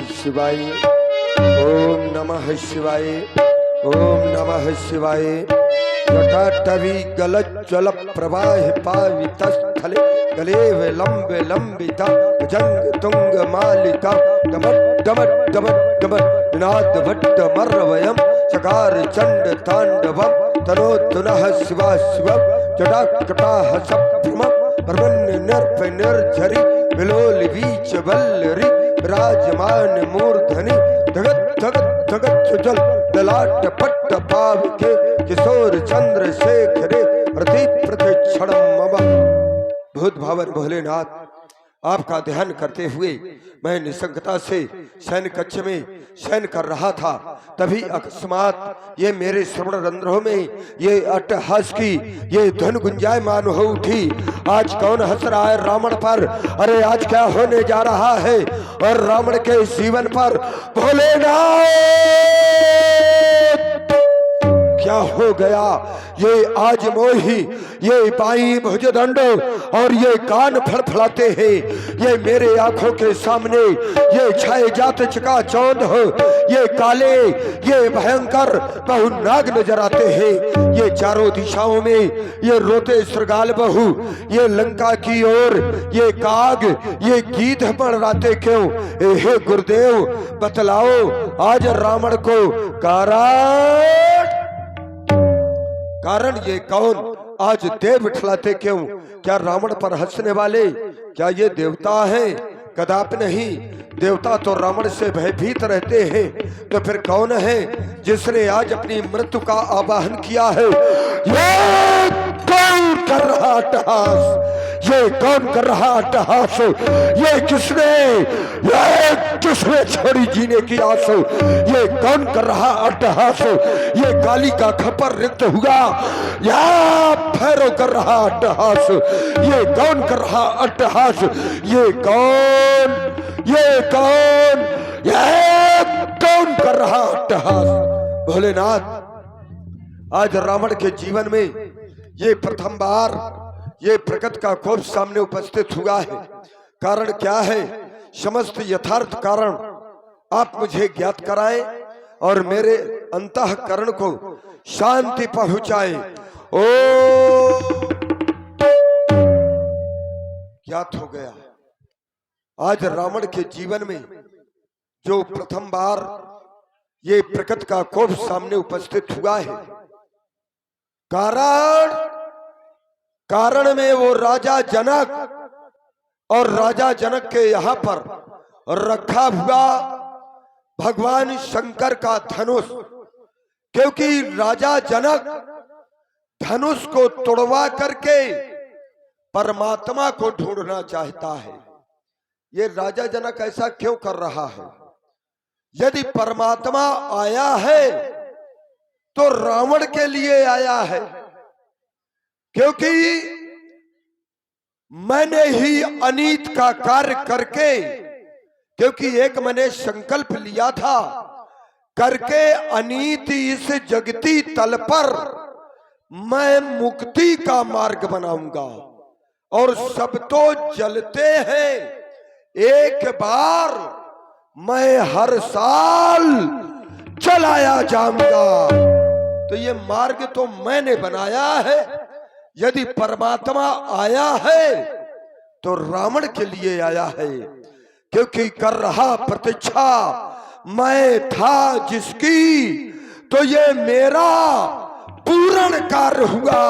शिवाय। ओम नमः शिवाय। ओम नमः शिवाय। जटाटवी गलज्ज्वल प्रवाह पावितस्थले गले विलंब लंबिता जंग तुंग मालिका डमट डमट डमट डमट नाद भट्ट मर्वयम चकार चंड तांडवम तनो तुनः शिवा शिवम जटाकटाह सभ्रमम ब्रह्मण्य निर्भ निर्झरी विलोल बीच वल्लरी विराजमान मूर्धनि धगत धगत धगत सुजल ललाट पट्ट पाव के किशोर चंद्र शेखरे प्रति प्रतिक्षणम मम। भूत भावन भोलेनाथ, आपका ध्यान करते हुए मैं निसंगता से शयन कक्ष में शयन कर रहा था, तभी अकस्मात ये मेरे श्रवण रंध्रों में ये अट्टहास की ये धुन गुंजायमान हो उठी। आज कौन हंस रहा है रावण पर? अरे आज क्या होने जा रहा है और रावण के जीवन पर? भोलेनाथ क्या हो गया? ये आज मोही, ये बाई भुजदंड और ये कान फड़फड़ाते हैं, ये मेरे आंखों के सामने ये छाए जात चका चौंध हो, ये काले ये भयंकर बहुनाग नजर आते हैं। ये चारों दिशाओं में ये रोते श्रृगाल बहू, ये लंका की ओर ये काग ये गीत बढ़ाते क्यों? हे गुरुदेव बतलाओ आज रावण को कारण ये कौन? आज देव बिठलाते क्यों? क्या रावण पर हंसने वाले क्या ये देवता हैं? कदापि नहीं, देवता तो रावण से भयभीत रहते हैं। तो फिर कौन है जिसने आज अपनी मृत्यु का आवाहन किया है? ये कौन कर रहा अट्टहास? ये कौन कर रहा अट्टहास? ये किसने छोड़ी जीने की आस? ये कौन कर रहा अट्टहास? ये काली का खपर रिक्त हुआ या भैरव कर रहा अट्टहास? ये कौन कर रहा अट्टहास? ये कौन कर रहा अट्टहास? भोलेनाथ, आज रावण के जीवन में ये प्रथम बार ये प्रकृति का कोप सामने उपस्थित हुआ है। कारण क्या है? समस्त यथार्थ कारण आप मुझे ज्ञात कराएं और मेरे अंतःकरण को शांति पहुंचाएं। ओ ज्ञात हो गया, आज रावण के जीवन में जो प्रथम बार ये प्रकृति का कोप सामने उपस्थित हुआ है, कारण में वो राजा जनक और राजा जनक के यहाँ पर रखा हुआ भगवान शंकर का धनुष, क्योंकि राजा जनक धनुष को तोड़वा करके परमात्मा को ढूंढना चाहता है। ये राजा जनक ऐसा क्यों कर रहा है? यदि परमात्मा आया है तो रावण के लिए आया है, क्योंकि मैंने ही अनीत का कार्य करके, क्योंकि एक मैंने संकल्प लिया था करके अनीत इस जगती तल पर मैं मुक्ति का मार्ग बनाऊंगा और सब तो जलते हैं, एक बार मैं हर साल चलाया जाऊंगा। तो ये मार्ग तो मैंने बनाया है। यदि परमात्मा आया है तो रावण के लिए आया है, क्योंकि कर रहा प्रतीक्षा मैं था जिसकी, तो ये मेरा पूर्ण कार्य हुआ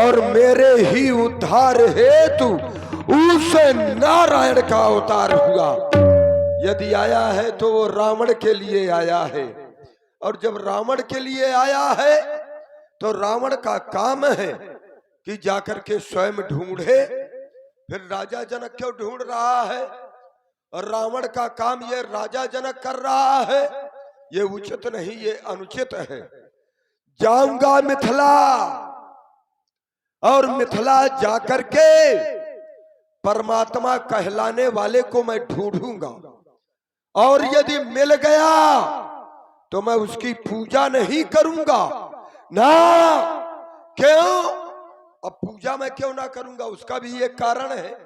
और मेरे ही उद्धार हेतु उस नारायण का अवतार हुआ। यदि आया है तो वो रावण के लिए आया है, और जब रावण के लिए आया है तो रावण का काम है कि जाकर के स्वयं ढूंढे। फिर राजा जनक क्यों ढूंढ रहा है? और रावण का काम ये राजा जनक कर रहा है, ये उचित नहीं, ये अनुचित है। जाऊंगा मिथिला और मिथिला जाकर के परमात्मा कहलाने वाले को मैं ढूंढूंगा, और यदि मिल गया तो मैं उसकी पूजा नहीं करूंगा ना। क्यों? अब पूजा मैं क्यों ना करूंगा? उसका भी एक कारण है।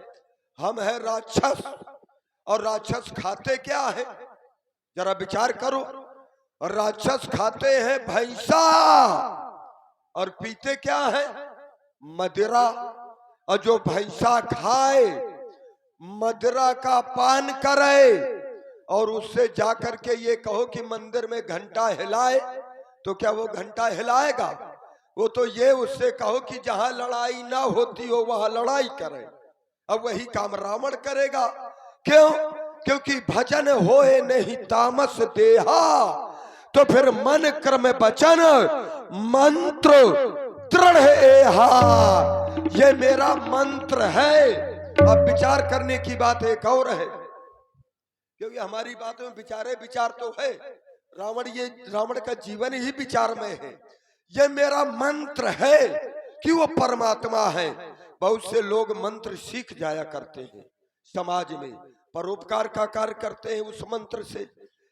हम है राक्षस, और राक्षस खाते क्या है? जरा विचार करो, राक्षस खाते हैं भैंसा और पीते क्या है? मदिरा। और जो भैंसा खाए, मदिरा का पान करे और उससे जाकर के ये कहो कि मंदिर में घंटा हिलाए, तो क्या वो घंटा हिलाएगा? वो तो ये उससे कहो कि जहां लड़ाई ना होती हो वहां लड़ाई करे। अब वही काम रावण करेगा। क्यों? क्योंकि भजन होए नहीं तामस देहा, तो फिर मन क्रम वचन मंत्र दृढ़ एहा। ये मेरा मंत्र है। अब विचार करने की बात एक और है, क्योंकि हमारी बातों में विचार तो है। रावण का जीवन ही विचार में है। ये मेरा मंत्र है कि वो परमात्मा है। बहुत से लोग मंत्र सीख जाया करते हैं, समाज में परोपकार का कार्य करते हैं उस मंत्र से,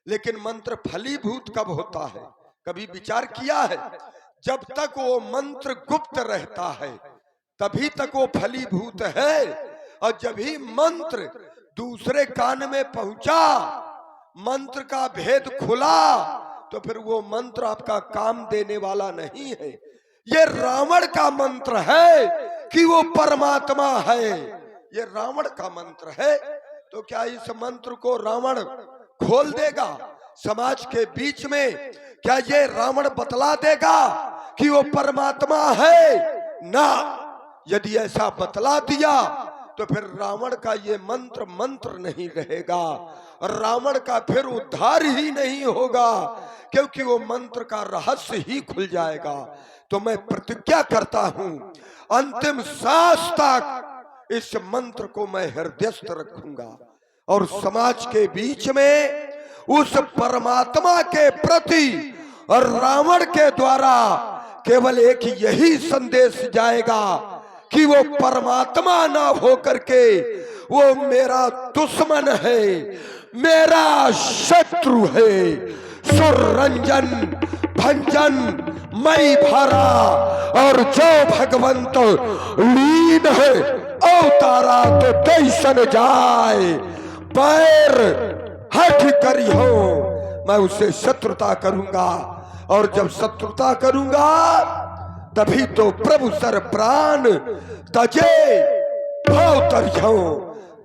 लेकिन मंत्र फलीभूत कब होता है? कभी विचार किया है? जब तक वो मंत्र गुप्त रहता है तभी तक वो फलीभूत है, और जब ही मंत्र दूसरे कान में पहुंचा, मंत्र का भेद खुला, तो फिर वो मंत्र आपका काम देने वाला नहीं है। ये रावण का मंत्र है कि वो परमात्मा है। ये रावण का मंत्र है। तो क्या इस मंत्र को रावण खोल देगा समाज के बीच में? क्या ये रावण बतला देगा कि वो परमात्मा है? ना। यदि ऐसा बतला दिया तो फिर रावण का ये मंत्र नहीं रहेगा, रावण का फिर उद्धार ही नहीं होगा, क्योंकि वो मंत्र का रहस्य ही खुल जाएगा। तो मैं प्रतिज्ञा करता हूं, अंतिम सांस तक इस मंत्र को मैं हृदयस्थ रखूंगा और समाज के बीच में उस परमात्मा के प्रति और रावण के द्वारा केवल एक यही संदेश जाएगा कि वो परमात्मा ना होकर के वो मेरा दुश्मन है, मेरा शत्रु है। सुररंजन भंजन मई भरा, और जो भगवंत लीन है अवतारा तो कैसन जाए। पैर हट करी हो, मैं उससे शत्रुता करूंगा, और जब शत्रुता करूंगा तभी तो प्रभु सर प्राण तजे भाव तरियो,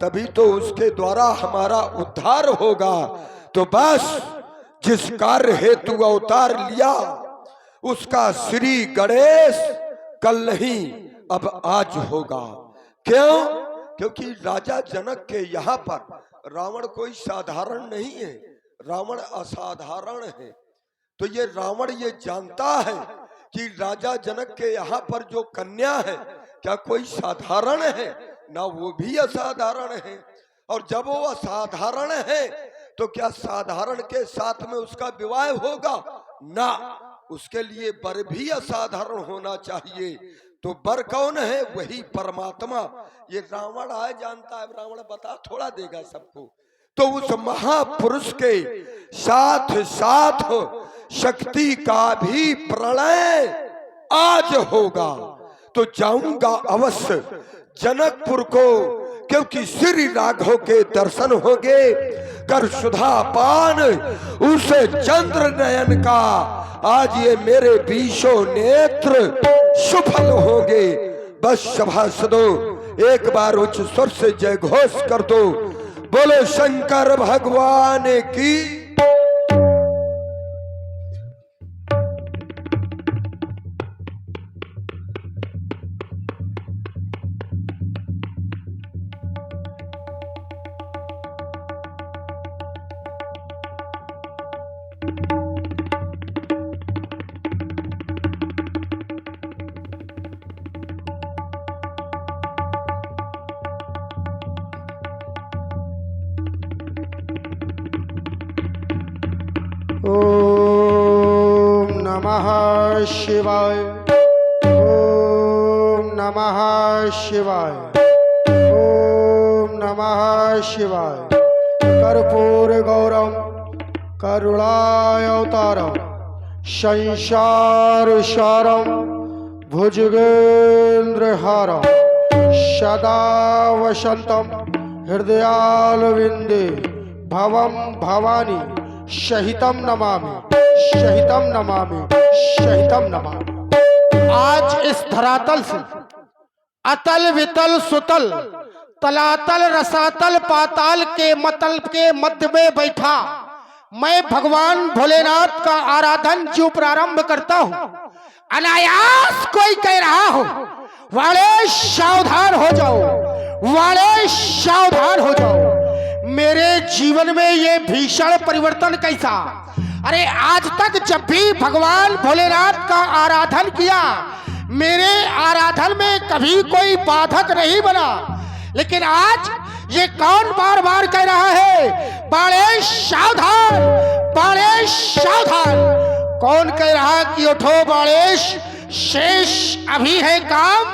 तभी तो उसके द्वारा हमारा उद्धार होगा। तो बस जिस कार्य हेतु अवतार लिया उसका श्री गणेश कल नहीं अब आज होगा। क्यों? क्योंकि राजा जनक के यहाँ पर रावण कोई साधारण नहीं है, रावण असाधारण है। तो ये रावण ये जानता है कि राजा जनक के यहाँ पर जो कन्या है क्या कोई साधारण है? ना, वो भी असाधारण है। और जब वो असाधारण है तो क्या साधारण के साथ में उसका विवाह होगा? ना, उसके लिए वर भी असाधारण होना चाहिए। तो वर कौन है? वही परमात्मा। ये रावण आए जानता है, रावण बता थोड़ा देगा सबको। तो उस महापुरुष के साथ साथ शक्ति का भी प्रलय आज होगा। तो जाऊंगा अवश्य जनकपुर को, क्योंकि श्री राघव के दर्शन होंगे, कर सुधा पान उसे चंद्र नयन का, आज ये मेरे बीशो नेत्र सुफल होंगे। बस सभासदों एक बार उच्च स्वर से जय घोष कर दो, बोले शंकर भगवान की। ओम नमः शिवाय, ओम नमः शिवाय, ओम नमः शिवाय। कर्पूर गौरम करुणावतारम संसार सारम भुजगेन्द्रहारम सदा वसंतम हृदयालविंदे भवम भवानी शहीदम नमामि, शहीदम नमामि, शहीदम नमामि। आज इस धरातल से अतल वितल सुतल तलातल रसातल पाताल के मतल के मध्य में बैठा मैं भगवान भोलेनाथ का आराधन जो प्रारंभ करता हूँ। अनायास कोई कह रहा हो वाले सावधान हो जाओ, वाले सावधान हो जाओ। मेरे जीवन में ये भीषण परिवर्तन कैसा? अरे आज तक जब भी भगवान भोलेनाथ का आराधन किया मेरे आराधन में कभी कोई बाधक नहीं बना, लेकिन आज ये कौन बार बार कह रहा है बाले सावधान, बाले सावधान? कौन कह रहा कि उठो बालेश, शेष अभी है काम,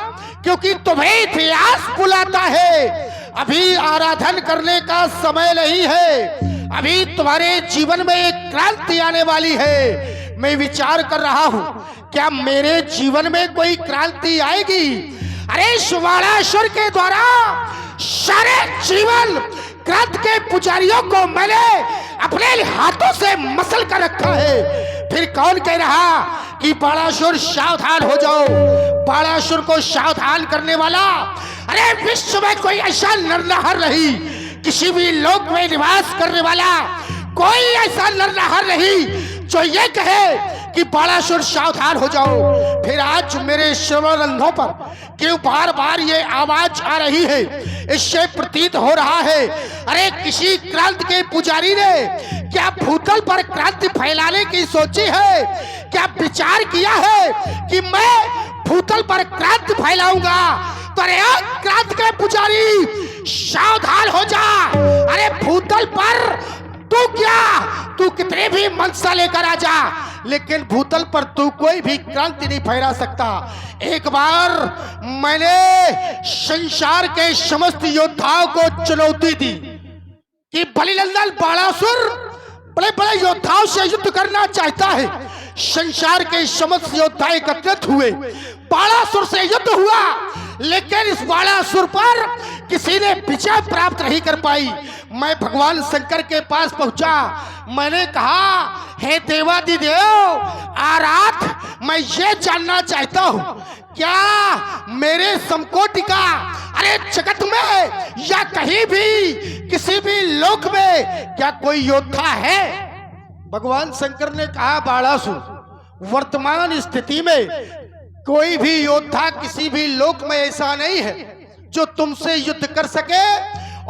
क्योंकि तुम्हें इतिहास बुलाता है। अभी आराधन करने का समय नहीं है, अभी तुम्हारे जीवन में एक क्रांति आने वाली है। मैं विचार कर रहा हूं क्या मेरे जीवन में कोई क्रांति आएगी? अरे शिवालाश्वर के द्वारा सारे जीवन क्रांति के पुजारियों को मैंने अपने हाथों से मसल कर रखा है। फिर कौन कह रहा कि बालासुर सावधान हो जाओ? बालासुर को सावधान करने वाला, अरे विश्व में कोई ऐसा नरनहार नहीं, किसी भी लोक में निवास करने वाला कोई ऐसा नरनहार नहीं जो ये कहे कि बालासुर सावधान हो जाओ। फिर आज मेरे श्रवणरंध्रों पर क्यों बार बार ये आवाज आ रही है? इससे प्रतीत हो रहा है अरे किसी क्रांति के पुजारी ने क्या भूतल पर क्रांति फैलाने की सोची है? क्या विचार किया है कि मैं भूतल पर क्रांति फैलाऊंगा? तो अरे क्रांति के पुजारी सावधान हो जा। अरे भूतल पर तू क्या, तू कितने भी मंशा लेकर आ जा, लेकिन भूतल पर तू कोई भी क्रांति नहीं फैला सकता। एक बार मैंने संसार के समस्त योद्धाओं को चुनौती दी कि बलिनंदन बालासुर बड़े बड़े योद्धाओं से युद्ध करना चाहता है। संसार के समस्त योद्धा एकत्रित हुए, बालासुर से युद्ध हुआ, लेकिन इस बालासुर पर किसी ने विजय प्राप्त नहीं कर पाई। मैं भगवान शंकर के पास पहुंचा, मैंने कहा हे देवादिदेव आराध, मैं ये जानना चाहता हूँ क्या मेरे समकोटि का अरे जगत में या कहीं भी किसी भी लोक में क्या कोई योद्धा है? भगवान शंकर ने कहा बालासुर वर्तमान स्थिति में कोई भी योद्धा किसी भी लोक में ऐसा नहीं है जो तुमसे युद्ध कर सके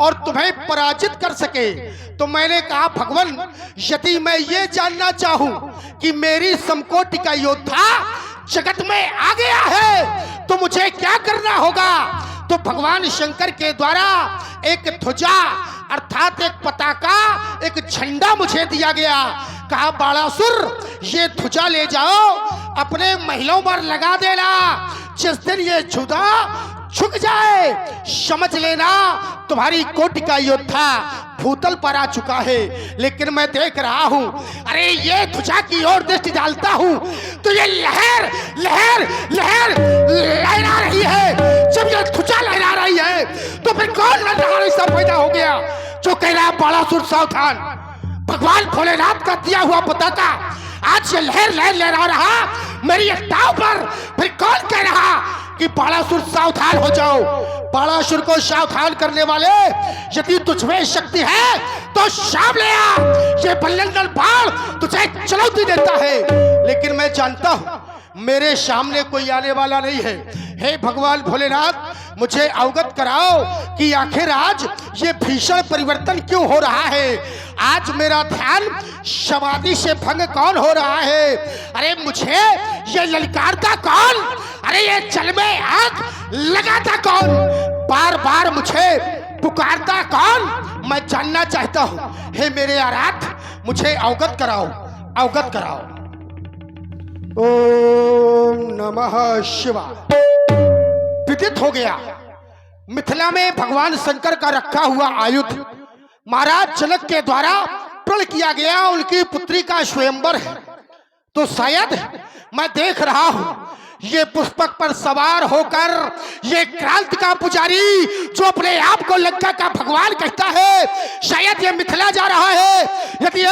और तुम्हें पराजित कर सके। तो मैंने कहा भगवान यदि मैं ये जानना चाहूं कि मेरी समकोटि का योद्धा जगत में आ गया है तो मुझे क्या करना होगा? तो भगवान शंकर के द्वारा एक ध्वजा अर्थात एक पताका, एक झंडा मुझे दिया गया। कहा बालासुर ये ध्वजा ले जाओ, अपने महलों पर लगा देना, जिस दिन ये ध्वजा झुक जाए समझ लेना तुम्हारी कोटि का योद्धा भूतल पर आ चुका है। लेकिन मैं देख रहा हूं अरे ये ध्वजा की ओर दृष्टि डालता हूं तो ये लहर लहर लहर लहरा रही है। जब ये ध्वजा लहरा रही है तो फिर कौन लहरा ऐसा पैदा हो गया जो कह रहा बालासुर सावधान? भगवान भोलेनाथ का दिया हुआ पताका आज ये लहर लहर लहरा रहा मेरी ताव पर। फिर कौन कह रहा कि बालासुर सावधान हो जाओ? बालासुर को सावधान करने वाले यदि तुझमें शक्ति है तो शाम ले आ, ये बल्लंगल बाण तुझे चुनौती देता है। लेकिन मैं जानता हूं मेरे सामने कोई आने वाला नहीं है। हे भगवान भोलेनाथ मुझे अवगत कराओ कि आखिर आज ये भीषण परिवर्तन क्यों हो रहा है? आज मेरा ध्यान समाधि से भंग कौन हो रहा है? अरे मुझे ये ललकारता कौन? अरे ये जल में आग लगाता कौन? बार बार मुझे पुकारता कौन? मैं जानना चाहता हूँ। हे मेरे आराध्य मुझे अवगत कराओ, अवगत कराओ। ओम नमः शिवाय। विदित हो गया मिथिला में भगवान शंकर का रखा हुआ आयुध महाराज जनक के द्वारा प्रण किया गया, उनकी पुत्री का स्वयंवर है। तो शायद मैं देख रहा हूं ये पुष्पक पर सवार होकर ये क्रांति का पुजारी जो अपने आप को लंका का भगवान कहता है शायद ये मिथिला जा रहा है। यदि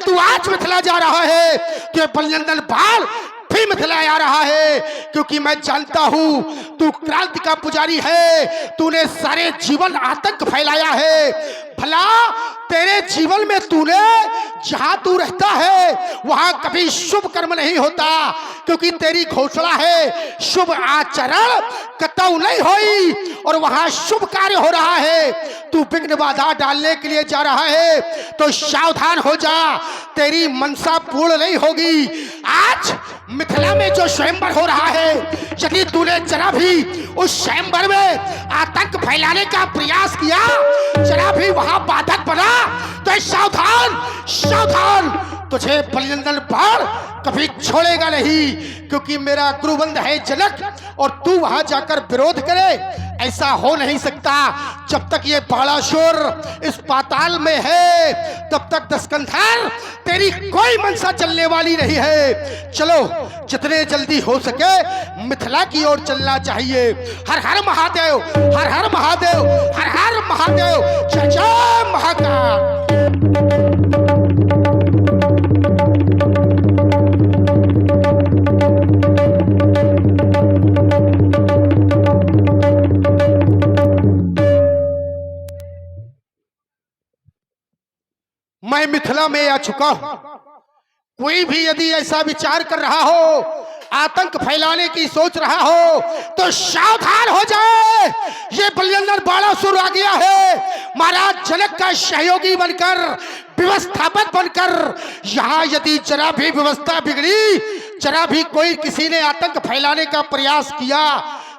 तू आज मिथिला जा रहा है तो बलनंदन बाण भी मिथिला आ रहा है, क्योंकि मैं जानता हूं तू क्रांति का पुजारी है। तूने सारे जीवन आतंक फैलाया है। भला तेरे जीवन में तूने जहां तू रहता है वहां कभी शुभ कर्म नहीं होता, क्योंकि तेरी घोषणा है शुभ आचरण कतौ नहीं होई, और वहां शुभ कार्य हो रहा है। तू विघ्न बाधा डालने के लिए जा रहा है तो सावधान हो जा, तेरी मनसा पूर्ण नहीं होगी। आज मिथिला में जो स्वयंवर हो रहा है, यदि तूने जरा भी उस स्वयंवर में आतंक फैलाने का प्रयास किया, जरा भी वहां बाधक बना, तो सावधान सावधान, तुझे बलनंदन बाण कभी छोड़ेगा नहीं, क्योंकि मेरा गुरुबंद है जनक और तू वहां जाकर विरोध करे, ऐसा हो नहीं सकता। जब तक ये बाणासुर इस पाताल में है तब तक दशकंधर तेरी कोई मनसा चलने वाली नहीं है। चलो जितने जल्दी हो सके मिथिला की ओर चलना चाहिए। हर हर महादेव, हर हर महादेव, हर हर महादेव, जय जय महाकाल। मैं मिथिला में आ चुका हूं। कोई भी यदि ऐसा विचार कर रहा हो, आतंक फैलाने की सोच रहा हो, तो सावधान हो जाए। ये बलनंदन बाणासुर आ गया है महाराज जनक का सहयोगी बनकर, व्यवस्थापक बनकर। यहां यदि जरा भी व्यवस्था बिगड़ी, जरा भी कोई किसी ने आतंक फैलाने का प्रयास किया,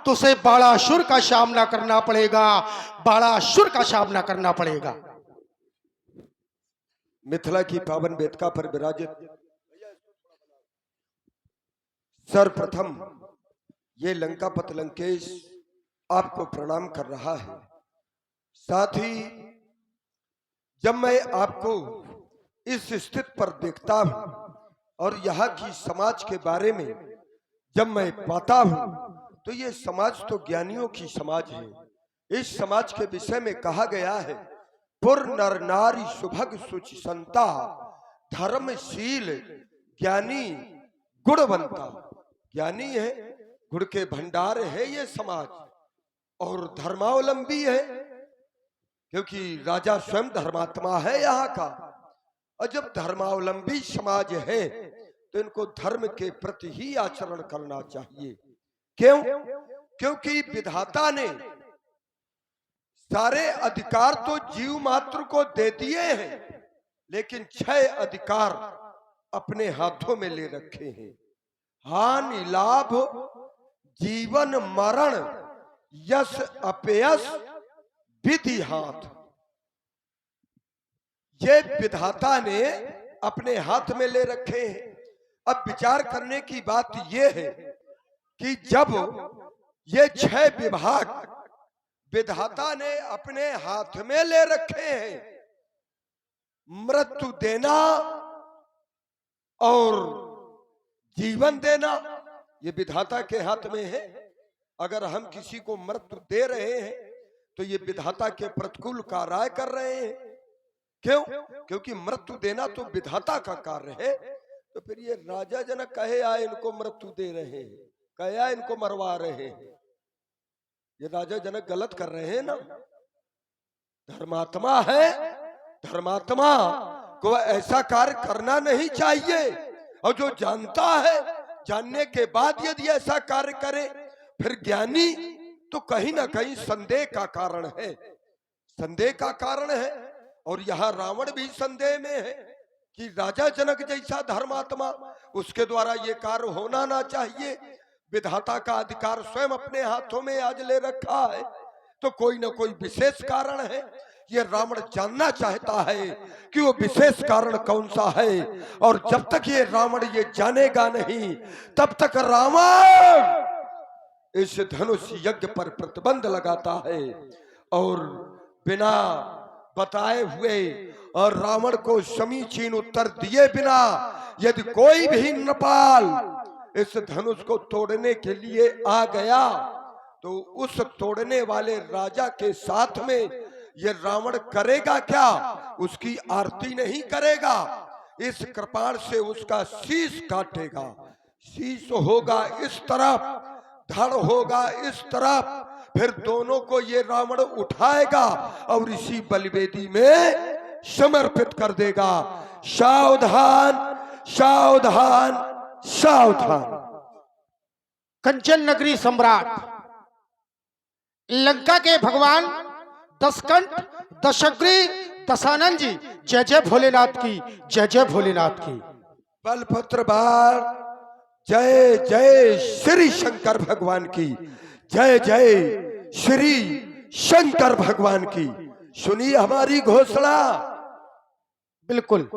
तो उसे बाणासुर का सामना करना पड़ेगा, बाणासुर का सामना करना पड़ेगा। मिथिला की पावन वेदिका पर विराजित सर्वप्रथम ये लंकापत लंकेश आपको प्रणाम कर रहा है। साथ ही जब मैं आपको इस स्थिति पर देखता हूं और यहाँ की समाज के बारे में जब मैं पाता हूं, तो ये समाज तो ज्ञानियों की समाज है। इस समाज के विषय में कहा गया है, पुर नर नारी सुभग सुचि संता, धर्मशील ज्ञानी गुणवंता। ज्ञानी है, गुण के भंडार है ये समाज, और धर्मावलंबी है, क्योंकि राजा स्वयं धर्मात्मा है यहाँ का। और जब धर्मावलंबी समाज है तो इनको धर्म के प्रति ही आचरण करना चाहिए। क्यों? क्योंकि विधाता ने सारे अधिकार तो जीव मात्र को दे दिए हैं, लेकिन 6 अधिकार अपने हाथों में ले रखे हैं। हानि लाभ, जीवन मरण, यश अपयश, विधि हाथ। ये विधाता ने अपने हाथ में ले रखे हैं। अब विचार करने की बात यह है कि जब ये 6 विभाग विधाता ने अपने हाथ में ले रखे हैं, मृत्यु देना और जीवन देना ये विधाता के हाथ में है। अगर हम किसी को मृत्यु दे रहे हैं तो ये विधाता के प्रतिकूल कार्य कर रहे हैं। क्यों? क्योंकि मृत्यु देना तो विधाता का कार्य है। तो फिर ये राजा जनक कहे आए इनको मृत्यु दे रहे हैं, कहे आए इनको मरवा रहे हैं, ये राजा जनक गलत कर रहे हैं ना। धर्मात्मा है, धर्मात्मा को ऐसा कार्य करना नहीं चाहिए। और जो जानता है, जानने के बाद यदि ऐसा कार्य करे, फिर ज्ञानी तो कहीं ना कहीं संदेह का कारण है, संदेह का कारण है। और यहाँ रावण भी संदेह में है कि राजा जनक जैसा धर्मात्मा, उसके द्वारा ये कार्य होना ना चाहिए। विधाता का अधिकार स्वयं अपने हाथों में आज ले रखा है, तो कोई ना कोई विशेष कारण है। ये रावण जानना चाहता है कि वो विशेष कारण कौन सा है, और जब तक ये रावण ये जानेगा नहीं, तब तक रावण इस धनुष यज्ञ पर प्रतिबंध लगाता है। और बिना बताए हुए और रावण को समीचीन उत्तर दिए बिना यदि कोई भी नृपाल इस धनुष को तोड़ने के लिए आ गया, तो उस तोड़ने वाले राजा के साथ में ये रावण करेगा क्या? उसकी आरती नहीं करेगा, इस कृपाण से उसका शीश काटेगा। शीश होगा इस तरफ, धड़ होगा इस तरफ, फिर दोनों को ये रावण उठाएगा और इसी बलिवेदी में समर्पित कर देगा। सावधान सावधान सावधान। कंचन नगरी सम्राट, लंका के भगवान दशकंठ, दशग्री, दशानन जी, जय जय भोलेनाथ की, जय जय भोलेनाथ की। बलभद्र बाण, जय जय श्री शंकर भगवान की, जय जय श्री शंकर भगवान की। सुनिए हमारी घोषणा। बिल्कुल,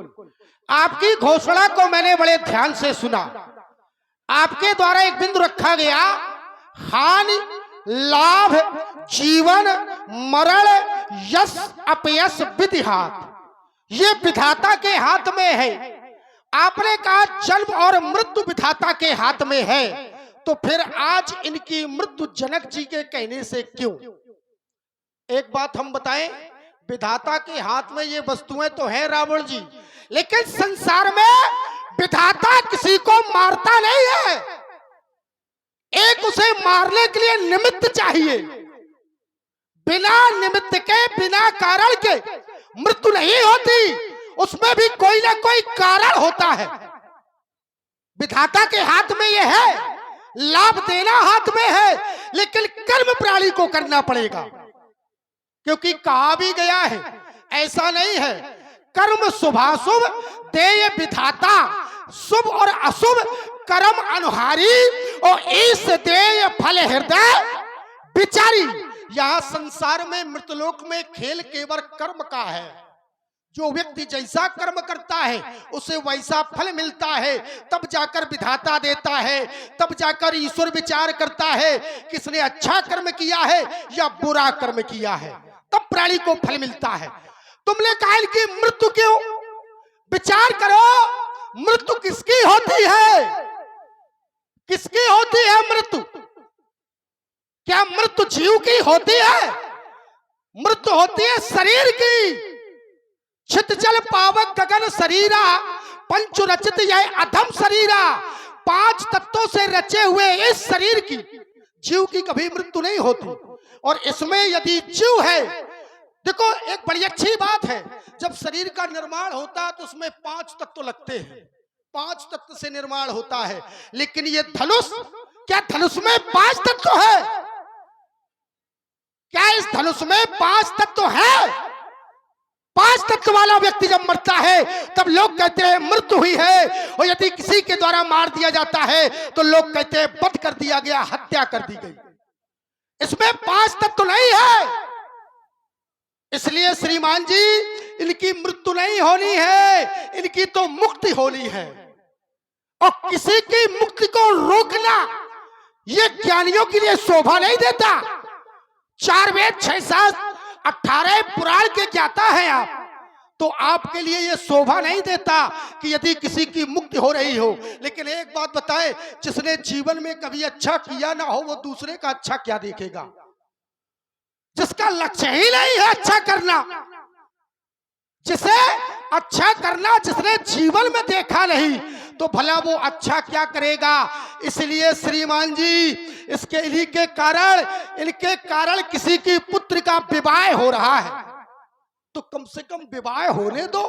आपकी घोषणा को मैंने बड़े ध्यान से सुना। आपके द्वारा एक बिंदु रखा गया, हानि लाभ जीवन मरण यश अपयश विधि हाथ, ये विधाता के हाथ में है। आपने कहा जन्म और मृत्यु विधाता के हाथ में है, तो फिर आज इनकी मृत्यु जनक जी के कहने से क्यों? एक बात हम बताएं, विधाता के हाथ में ये वस्तुएं तो है रावण जी, लेकिन संसार में विधाता किसी को मारता नहीं है। एक उसे मारने के लिए निमित्त चाहिए। बिना निमित्त के, बिना कारण के मृत्यु नहीं होती, उसमें भी कोई ना कोई कारण होता है। विधाता के हाथ में यह है, लाभ देना हाथ में है, लेकिन कर्म प्राणी को करना पड़ेगा। क्योंकि कहा भी गया है, ऐसा नहीं है कर्म शुभाशुभ देय विधाता, शुभ और अशुभ कर्म अनुहारी और ईश देय फल हृदय विचारी। यहां संसार में मृतलोक में खेल केवल कर्म का है। जो व्यक्ति जैसा कर्म करता है उसे वैसा फल मिलता है। तब जाकर विधाता देता है, तब जाकर ईश्वर विचार करता है किसने अच्छा कर्म किया है या बुरा कर्म किया है, तब प्राणी को फल मिलता है। तुमने कहा कि मृत्यु क्यों? विचार करो, मृत्यु किसकी होती है? किसकी होती है मृत्यु? क्या मृत्यु जीव की होती है? मृत्यु होती है शरीर की। छित जल पावक गगन शरीरा, पंचु रचित यह अधम शरीरा। 5 तत्वों से रचे हुए इस शरीर की, जीव की कभी मृत्यु नहीं होती। और इसमें यदि जीव है, देखो एक बड़ी अच्छी बात है, जब शरीर का निर्माण होता है तो उसमें 5 तत्व लगते हैं, 5 तत्व से निर्माण होता है। लेकिन ये धनुष, क्या धनुष में 5 तत्व है? क्या इस धनुष में 5 तत्व है? 5 तत्व वाला व्यक्ति जब मरता है तब लोग कहते हैं मृत्यु हुई है। और यदि किसी के द्वारा मार दिया जाता है तो लोग कहते हैं वध कर दिया गया, हत्या कर दी गई। इसमें 5 तत्व नहीं है। इसलिए श्रीमान जी, इनकी मृत्यु नहीं होनी है, इनकी तो मुक्ति होनी है। और किसी की मुक्ति को रोकना ये ज्ञानियों के लिए शोभा नहीं देता। 4 वेद 6 शास्त्र 18 पुराण के ज्ञाता हैं आप, तो आपके लिए ये शोभा नहीं देता कि यदि किसी की मुक्ति हो रही हो। लेकिन एक बात बताएं, जिसने जीवन में कभी अच्छा किया ना हो वो दूसरे का अच्छा क्या देखेगा? जिसका लक्ष्य ही नहीं है अच्छा करना, जिसे अच्छा करना जिसने जीवन में देखा नहीं, तो भला वो अच्छा क्या करेगा? इसलिए श्रीमान जी, इसके इनके कारण किसी की पुत्र का विवाह हो रहा है, तो कम से कम विवाह होने दो।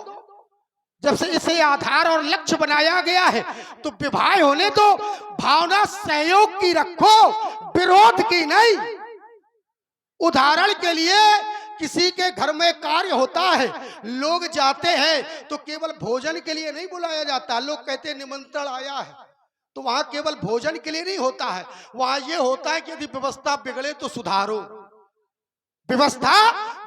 जब से इसे आधार और लक्ष्य बनाया गया है तो विवाह होने दो। भावना सहयोग की रखो, विरोध की नहीं। उदाहरण के लिए किसी के घर में कार्य होता है, लोग जाते हैं तो केवल भोजन के लिए नहीं बुलाया जाता। लोग कहते हैं निमंत्रण आया है, तो वहां केवल भोजन के लिए नहीं होता है, वहां यह होता है कि यदि व्यवस्था बिगड़े तो सुधारो, व्यवस्था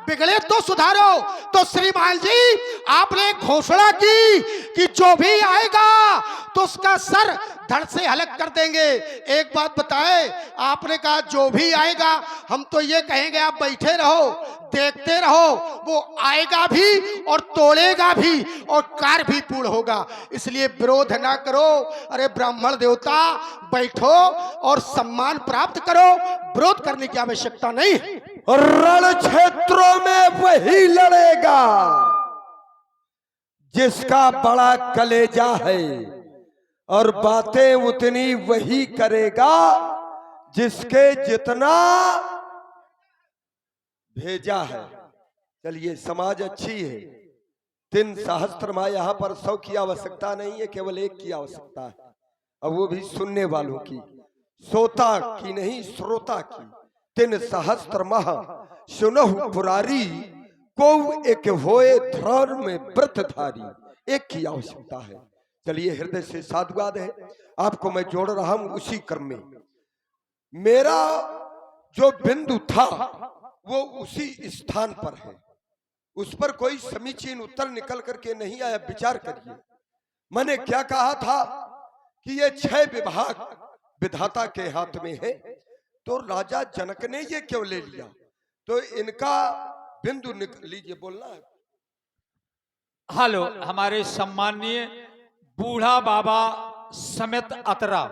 बिगड़े तो सुधारो। तो श्रीमान जी, आपने घोषणा की कि जो भी आएगा तो उसका सर धड़ से हलक कर देंगे। एक बात बताएं, आपने कहा जो भी आएगा, हम तो ये कहेंगे आप बैठे रहो, देखते रहो, वो आएगा भी और तोड़ेगा भी और कार्य भी पूर्ण होगा। इसलिए विरोध ना करो। अरे ब्राह्मण देवता, बैठो और सम्मान प्राप्त करो, विरोध करने की आवश्यकता नहीं है। रण क्षेत्रों में वही लड़ेगा जिसका बड़ा कलेजा है, और बातें उतनी वही करेगा जिसके जितना भेजा है। चलिए, समाज अच्छी है। 3 सहस्त्र यहाँ पर 100 की आवश्यकता नहीं है, केवल 1 की आवश्यकता है, और वो भी सुनने वालों की, सोता की नहीं, श्रोता की। 3 सहस्त्र माह सुनहु पुरारी, को एक होए धर्म में व्रतधारी। 1 की आवश्यकता है। चलिए, हृदय से साधुवाद है, आपको मैं जोड़ रहा हूं उसी क्रम में। मेरा जो बिंदु था वो उसी स्थान पर है, उस पर कोई समीचीन उत्तर निकल करके नहीं आया। विचार करिए, मैंने क्या कहा था कि ये 6 विभाग विधाता के हाथ में है, तो राजा जनक ने ये क्यों ले लिया? तो इनका बिंदु लीजिए, बोलना है। हेलो, हमारे सम्माननीय बूढ़ा बाबा समेत अतरा,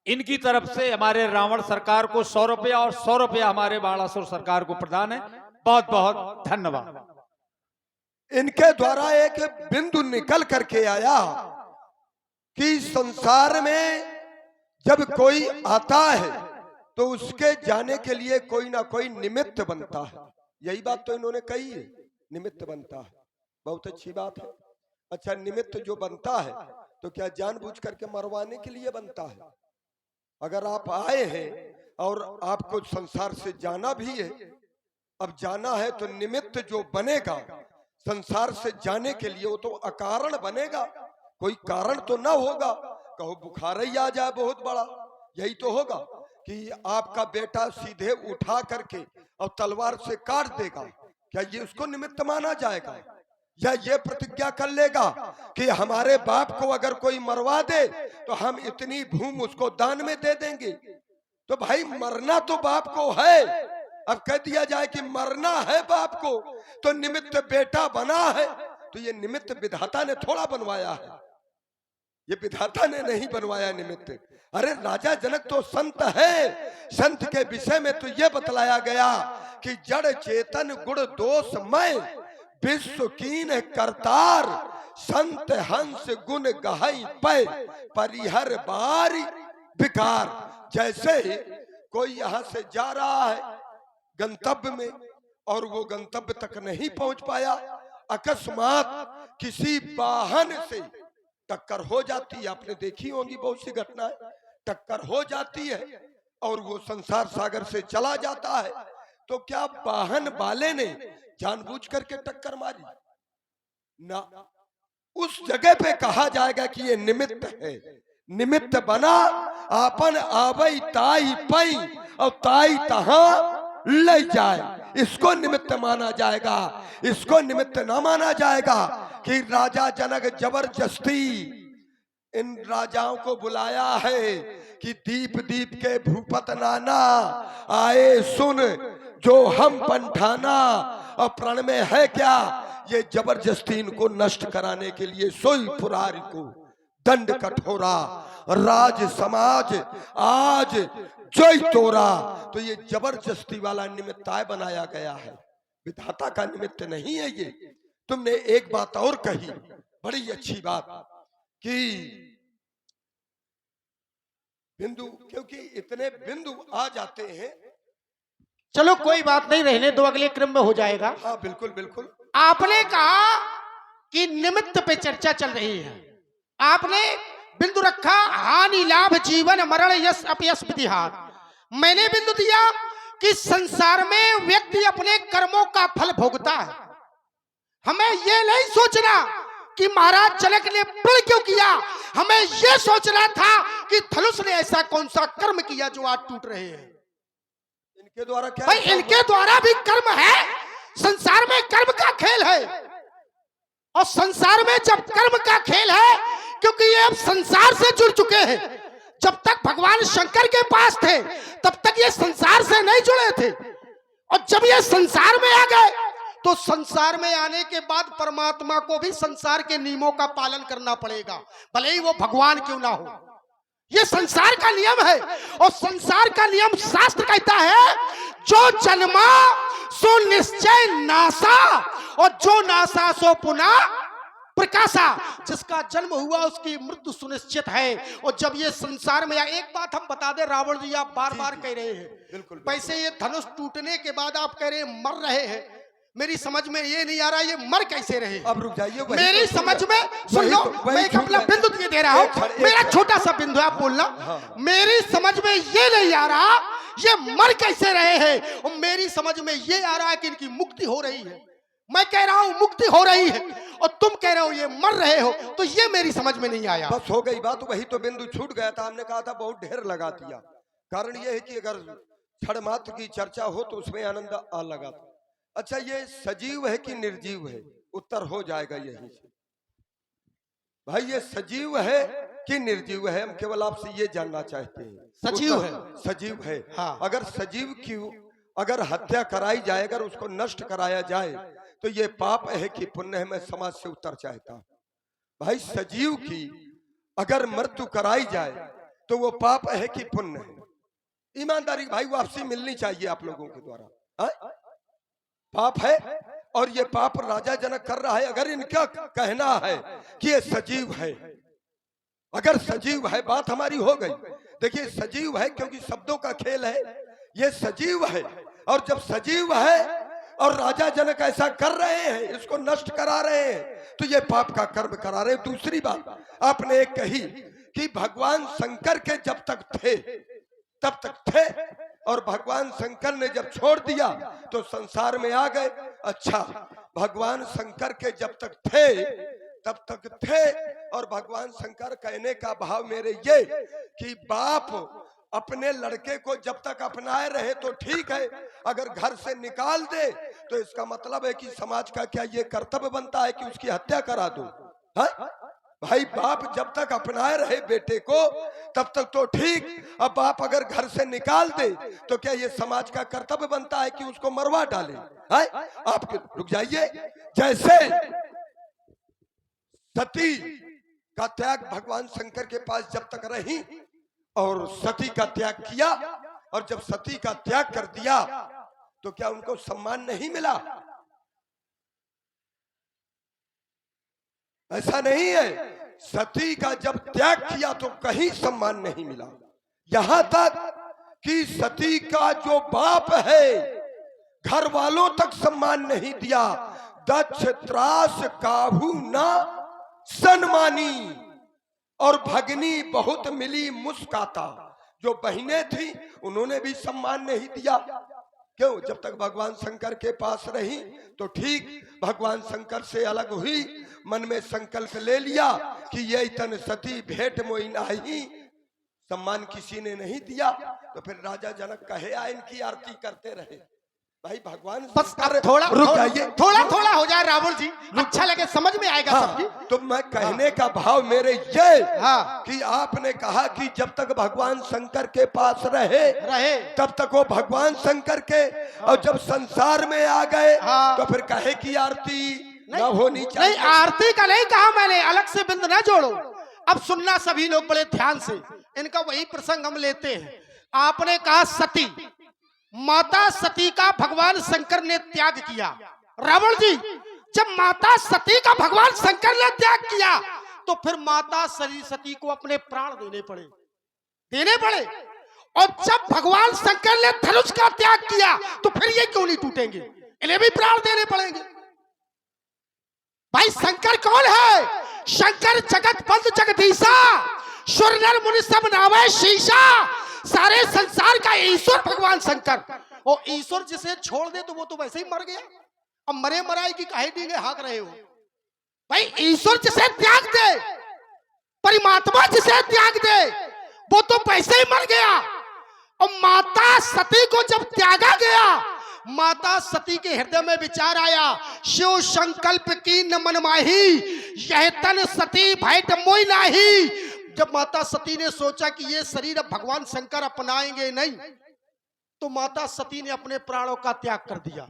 इनकी तरफ से हमारे रावण सरकार को 100 रुपया और 100 रुपया हमारे बाणासुर सरकार को प्रदान है। बहुत बहुत धन्यवाद। इनके द्वारा एक बिंदु निकल करके आया कि संसार में जब कोई आता है तो उसके जाने के लिए कोई ना कोई निमित्त बनता है। यही बात तो इन्होंने कही है, निमित्त बनता है। बहुत अच्छी बात है। अच्छा, निमित्त जो बनता है तो क्या जानबूझ करके मरवाने के लिए बनता है? अगर आप आए हैं और आपको संसार से जाना भी है, अब जाना है तो निमित्त जो बनेगा संसार से जाने के लिए वो तो अकारण बनेगा, कोई कारण तो ना होगा। कहो बुखार ही आ जाए बहुत बड़ा, यही तो होगा कि आपका बेटा सीधे उठा करके और तलवार से काट देगा, क्या ये उसको निमित्त माना जाएगा? या ये प्रतिज्ञा कर लेगा कि हमारे बाप को अगर कोई मरवा दे तो हम इतनी भूमि उसको दान में दे देंगे? तो भाई मरना तो बाप को है। अब कह दिया जाए कि मरना है बाप को, तो निमित्त बेटा बना है, तो ये निमित्त विधाता ने थोड़ा बनवाया है, ये विधाता ने नहीं बनवाया निमित्त। अरे राजा जनक तो संत है, संत के विषय में तो ये बतलाया गया कि जड़ चेतन गुण दोषमय विश्व कीन करतार, संत हंस गुण गहई पै परिहर बारी विकार। जैसे कोई यहां से जा रहा है गंतव्य में और वो गंतव्य तक नहीं पहुंच पाया, अकस्मात किसी वाहन से टक्कर हो जाती है। आपने देखी होंगी बहुत सी घटनाएं, टक्कर हो जाती है और वो संसार सागर से चला जाता है, तो क्या वाहन वाले ने जानबूझ करके टक्कर मारी? ना, उस जगह पे कहा जाएगा कि ये निमित्त है। निमित्त बना आपन आवई ताई पई और ताई तहां ले जाए, इसको निमित्त माना जाएगा। इसको निमित्त ना माना जाएगा कि राजा जनक जबरदस्ती इन राजाओं को बुलाया है कि दीप दीप के भूपत नाना आए सुन जो हम पंठाना, और प्रण में है क्या? ये जबरदस्ती इनको नष्ट कराने के लिए सोई पुरारी को दंड कठोरा, राज समाज आज जोई तोरा। तो ये जबरदस्ती वाला निमित्ताय बनाया गया है, विधाता का निमित्त नहीं है ये। तुमने एक बात और कही, बड़ी अच्छी बात, कि बिंदु, क्योंकि इतने बिंदु आ जाते हैं। चलो कोई बात नहीं, रहने दो, अगले क्रम में हो जाएगा। हाँ बिल्कुल बिल्कुल। आपने कहा कि निमित्त पे चर्चा चल रही है, आपने बिंदु रखा हानि लाभ जीवन मरण यश अपयश विधिहार। मैंने बिंदु दिया कि संसार में व्यक्ति अपने कर्मों का फल भोगता है। हमें यह नहीं सोचना कि महाराज जनक ने प्रण क्यों किया, हमें यह सोचना था कि धनुष ने ऐसा कौन सा कर्म किया जो आज टूट रहे हैं। इनके द्वारा क्या भाई, इनके द्वारा भी कर्म है, संसार में कर्म का खेल है। और संसार में जब कर्म का खेल है, क्योंकि ये अब संसार से जुड़ चुके हैं, जब तक भगवान शंकर के पास थे तब तक ये संसार से नहीं जुड़े थे, और जब ये संसार में आ गए तो संसार में आने के बाद परमात्मा को भी संसार के नियमों का पालन करना पड़ेगा, भले ही वो भगवान क्यों ना हो। ये संसार का नियम है, और संसार का नियम शास्त्र कहता है जो जन्मा सो निश्चय नासा, और जो नासा सो पुनः प्रकाशा, जिसका जन्म हुआ उसकी मृत्यु सुनिश्चित है। और जब ये संसार में आया, एक बात हम बता दें रावण जी, आप बार बार कह रहे हैं बिल्कुल वैसे ये धनुष टूटने के बाद आप कह रहे हैं मर रहे हैं, मेरी समझ में ये नहीं आ रहा ये मर कैसे रहे। अब रुक जाइए, वही मेरी तो समझ में सुन लो, मैं एक अपना बिंदु दिए दे रहा हूँ, मेरा छोटा सा बिंदु है, आप बोलना। मेरी समझ में ये नहीं आ रहा ये मर कैसे रहे हैं, और मेरी समझ में ये आ रहा है कि इनकी मुक्ति हो रही है। मैं कह रहा हूं मुक्ति हो रही है और तुम कह रहे हो ये मर रहे हो, तो ये मेरी समझ में नहीं आया। बस हो गई बात, वही तो बिंदु छूट गया था। हमने कहा था बहुत ढेर लगा दिया। कारण ये है कि अगर क्षणमात्र की चर्चा हो तो उसमें आनंद आ लगा था। अच्छा, ये सजीव है कि निर्जीव है? उत्तर हो जाएगा यही से। भाई ये सजीव है कि निर्जीव है, हम केवल आपसे ये जानना चाहते हैं। सजीव है। सजीव है। हाँ। अगर सजीव की अगर हत्या कराई जाए, अगर उसको नष्ट कराया जाए तो ये पाप है कि पुण्य है? मैं समाज से उत्तर चाहता हूं। भाई सजीव की अगर मृत्यु कराई जाए तो वो पाप है कि पुण्य है? ईमानदारी भाई वापसी मिलनी चाहिए आप लोगों के द्वारा। हा? पाप है, और ये पाप राजा जनक कर रहा है। अगर इनका कहना है कि ये सजीव है, अगर सजीव है, बात हमारी हो गई। देखिए सजीव है क्योंकि शब्दों का खेल है, ये सजीव है। और जब सजीव है और राजा जनक ऐसा कर रहे हैं, इसको नष्ट करा रहे हैं, तो ये पाप का कर्म करा रहे हैं। दूसरी बात आपने एक कही कि भगवान शंकर के जब तक थे तब तक थे, और भगवान शंकर ने जब छोड़ दिया तो संसार में आ गए। अच्छा, भगवान शंकर के जब तक थे तब तक थे, और भगवान शंकर कहने का भाव मेरे ये कि बाप अपने लड़के को जब तक अपनाए रहे तो ठीक है, अगर घर से निकाल दे तो इसका मतलब है कि समाज का क्या ये कर्तव्य बनता है कि उसकी हत्या करा दो? हाँ? भाई बाप जब तक अपनाए रहे बेटे को तब तक तो ठीक, अब बाप अगर घर से निकाल दे तो क्या ये समाज का कर्तव्य बनता है कि उसको मरवा डाले? आप रुक जाइए। जैसे सती का त्याग भगवान शंकर के पास जब तक रही और सती का त्याग किया, और जब सती का त्याग कर दिया तो क्या उनको सम्मान नहीं मिला? ऐसा नहीं है। सती का जब त्याग किया तो कहीं सम्मान नहीं मिला। यहां तक कि सती का जो बाप है घर वालों तक सम्मान नहीं दिया। दक्ष त्रास काहू ना सन्मानी, और भगनी बहुत मिली मुस्काता। जो बहनें थी उन्होंने भी सम्मान नहीं दिया। क्यों? जब तक भगवान शंकर के पास रही तो ठीक, भगवान शंकर से अलग हुई, मन में संकल्प ले लिया कि ये तन सती भेंट मोई नाही, सम्मान किसी ने नहीं दिया। तो फिर राजा जनक कहे आ इनकी आरती करते रहे। भाई भगवान बस थोड़ा थोड़ा हो जाए रावण जी, अच्छा लगे, समझ में आएगा। हाँ, सबकी तो मैं कहने का भाव मेरे ये हाँ, कि आपने कहा कि जब तक भगवान शंकर के पास रहे तब तक वो भगवान शंकर के, और जब संसार में आ गए हाँ, तो फिर कहे कि आरती न होनी चाहिए। नहीं, आरती का नहीं कहा मैंने, अलग से बिंद ना जोड़ो। अब सुनना सभी लोग बड़े ध्यान से, इनका वही प्रसंग हम लेते हैं। आपने कहा सती, माता सती का भगवान शंकर ने त्याग किया। रावण जी, जब माता सती का भगवान शंकर ने त्याग किया तो फिर माता सती को अपने प्राण देने पड़े। और जब भगवान शंकर ने धनुष का त्याग किया तो फिर ये क्यों नहीं टूटेंगे? इन्हें भी प्राण देने पड़ेंगे। भाई शंकर कौन है? शंकर जगत बंद जगदीशा, सुर नर मुनि सब नावे शीशा। सारे संसार का ईश्वर भगवान शंकर। और ईश्वर जिसे छोड़ दे तो वो तो वैसे ही मर गया। अब मरे मराई की काहे डींगे हाँक रहे हो? भाई ईश्वर जिसे त्याग दे, परमात्मा जिसे त्याग दे, वो तो वैसे ही मर गया। और माता सती को जब त्यागा गया, माता सती के हृदय में विचार आया, शिव संकल्प की न मन माही, यह तन सती भेंट मोई नाही। जब माता सती ने सोचा कि ये शरीर अब भगवान शंकर अपनाएंगे नहीं, तो माता सती ने अपने प्राणों का त्याग कर दिया।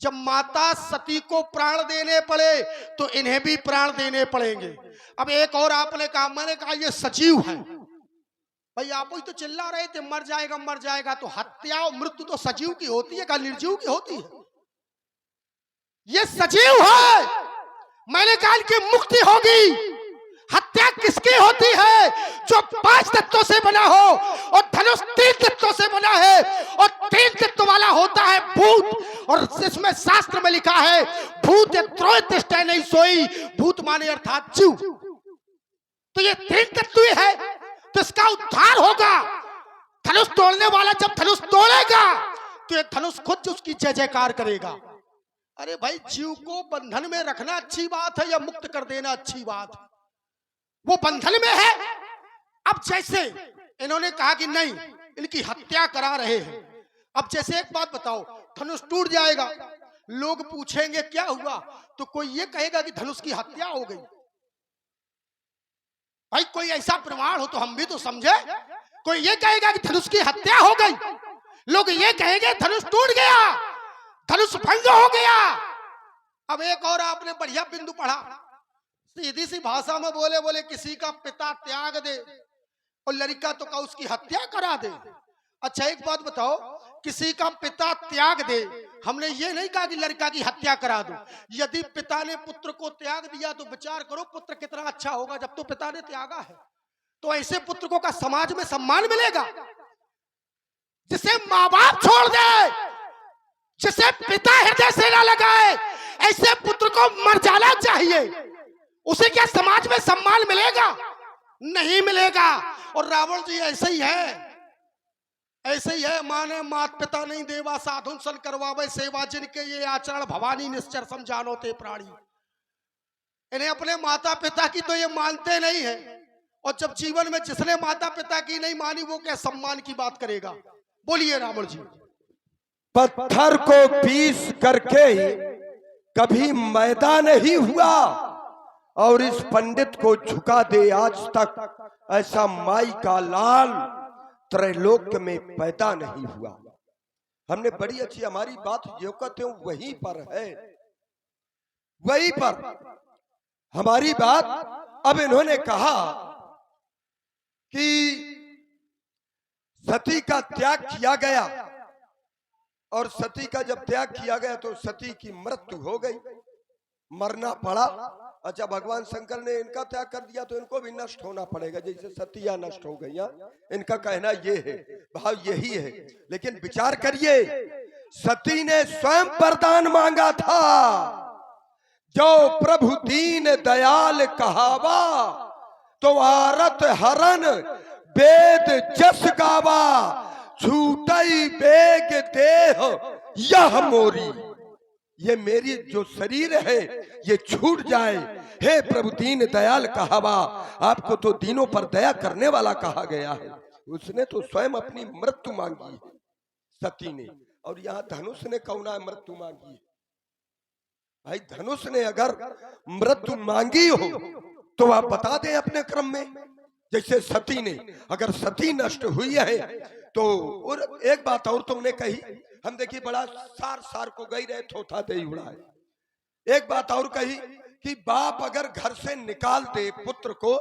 जब माता सती को प्राण देने पड़े तो इन्हें भी प्राण देने पड़ेंगे। अब एक और आपने कहा, मैंने कहा ये सजीव है। भाई आप ही तो चिल्ला रहे थे मर जाएगा, तो हत्या और मृत्यु तो सजीव की होती है, क्या निर्जीव की होती है? ये सजीव है। मैंने कहा इनकी मुक्ति होगी। हत्या किसकी होती है? जो 5 तत्वों से बना हो, और धनुष 3 तत्वों से बना है, और 3 तत्व वाला होता है भूत। और इसमें शास्त्र में लिखा है भूत त्रय तिष्ठे नहीं सोई, भूत माने अर्थात जीव। तो ये 3 तत्व है, तो इसका उद्धार होगा। धनुष तोड़ने वाला जब धनुष तोड़ेगा तो ये धनुष खुद उसकी जय जयकार करेगा। अरे भाई, जीव को बंधन में रखना अच्छी बात है या मुक्त कर देना अच्छी बात है? वो बंधन में है। अब जैसे इन्होंने कहा कि नहीं, इनकी हत्या करा रहे हैं। अब जैसे एक बात बताओ, धनुष टूट जाएगा, लोग पूछेंगे क्या हुआ, तो कोई ये कहेगा कि धनुष की हत्या हो गई। भाई कोई ऐसा प्रमाण हो तो हम भी तो समझे। कोई ये कहेगा कि धनुष की हत्या हो गई, लोग ये कहेंगे धनुष टूट गया, धनुष भंग हो गया। अब एक और आपने बढ़िया बिंदु पढ़ा, सीधी सी भाषा में बोले किसी का पिता त्याग दे और लड़का तो का उसकी हत्या करा दे। अच्छा एक बात बताओ, किसी का पिता त्याग दे, हमने ये नहीं कहा कि लड़का की हत्या करा दो। यदि पिता ने पुत्र को त्याग दिया तो विचार करो पुत्र कितना अच्छा होगा जब तो पिता ने त्यागा है। तो ऐसे पुत्र को का समाज में सम्मान मिलेगा? जिसे माँ बाप छोड़ दे, जिसे पिता हृदय से ना लगाए, ऐसे पुत्र को मर जाना चाहिए। उसे क्या समाज में सम्मान मिलेगा? नहीं मिलेगा। और रावण जी ऐसे ही है, ऐसे ही है। माने मात पिता नहीं देवा, साधुन सन करवावे सेवा, जिनके ये आचरण भवानी निश्चर समझानो ते प्राणी। इन्हें अपने माता पिता की तो ये मानते नहीं है, और जब जीवन में जिसने माता पिता की नहीं मानी वो क्या सम्मान की बात करेगा? बोलिए रावण जी। पत्थर को पीस करके कभी मैदा नहीं हुआ, और इस पंडित को झुका दे आज तक, ऐसा माई का लाल त्रैलोक्य में पैदा नहीं हुआ। हमने बड़ी अच्छी, हमारी बात जो कहते हो वहीं पर है, वहीं पर हमारी बात। अब इन्होंने कहा कि सती का त्याग किया गया, और सती का जब त्याग किया गया तो सती की मृत्यु हो गई, मरना पड़ा। अच्छा, भगवान शंकर ने इनका त्याग कर दिया तो इनको भी नष्ट होना पड़ेगा, जैसे सतिया नष्ट हो गई। इनका कहना ये है, भाव यही है। लेकिन विचार करिए, सती ने स्वयं वरदान मांगा था, जो प्रभु दीन दयाल कहावा, तो आरत हरन वेद जस गावा, छूटई बेग देह यह मोरी। ये मेरी जो शरीर है ये छूट जाए, हे प्रभु दीन दयाल कहावा। आपको तो दीनों पर दया करने वाला कहा गया है। उसने तो स्वयं अपनी मृत्यु मांगी है सती ने, और यहाँ धनुष ने कौना मृत्यु मांगी है? भाई धनुष ने अगर मृत्यु मांगी हो तो आप बता दें अपने क्रम में, जैसे सती ने। अगर सती नष्ट हुई है तो, और एक बात और तुमने कही, हम देखिए बड़ा सार को गई रहे थोथा दे उड़ाए। एक बात और कही कि बाप अगर घर से निकाल दे पुत्र को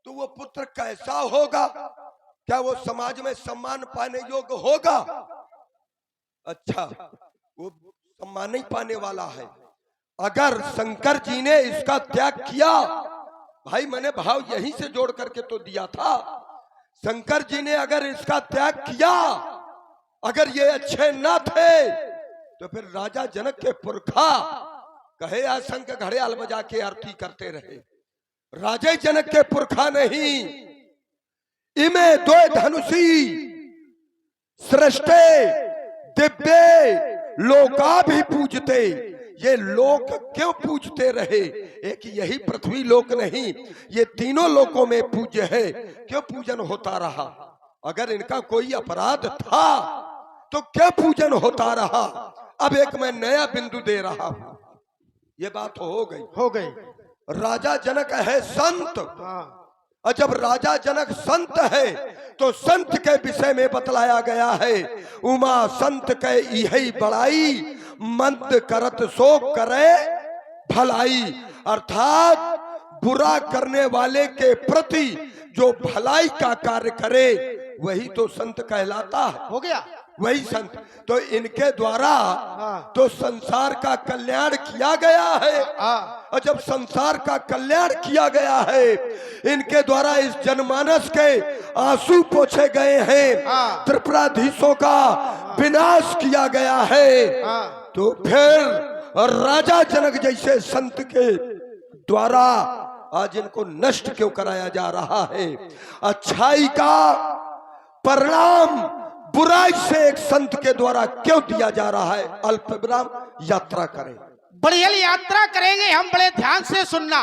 तो वो पुत्र कैसा होगा? क्या वो समाज में सम्मान पाने योग्य होगा? अच्छा, वो सम्मान नहीं पाने वाला है। अगर शंकर जी ने इसका त्याग किया, भाई मैंने भाव यहीं से जोड़ करके तो दिया था, शंकर जी ने अगर इसका त्याग किया, अगर ये अच्छे न थे तो फिर राजा जनक के पुरखा कहे शंख घड़ियाल बजा के आरती करते रहे। राजा जनक के पुरखा नहीं, इमे दो धनुषी सृष्टे दिव्य लोका भी पूजते। ये लोक क्यों पूजते रहे? एक यही पृथ्वी लोक नहीं, ये तीनों लोकों में पूज्य है। क्यों पूजन होता रहा? अगर इनका कोई अपराध था तो क्या पूजन होता रहा? अब एक मैं नया बिंदु दे रहा हूं। ये बात हो गई। राजा जनक है संत, और जब राजा जनक संत है तो संत के विषय में बतलाया गया है, उमा संत के यही बड़ाई, मंद करत सो करे भलाई। अर्थात बुरा करने वाले के प्रति जो भलाई का कार्य करे वही तो संत कहलाता है। हो गया। वही संत। तो इनके द्वारा हाँ। तो संसार का कल्याण किया गया है। हाँ। और जब संसार का कल्याण किया गया है, इनके द्वारा इस जनमानस के आंसू पोछे गए हैं, हाँ। त्रिपुराधीशों का विनाश किया गया है, हाँ। तो फिर राजा जनक जैसे संत के द्वारा आज इनको नष्ट क्यों कराया जा रहा है? अच्छाई का परिणाम बुराई से एक संत के द्वारा क्यों दिया जा रहा है? अल्प विराम, यात्रा करें। बढ़िया यात्रा करेंगे हम, बड़े ध्यान से सुनना।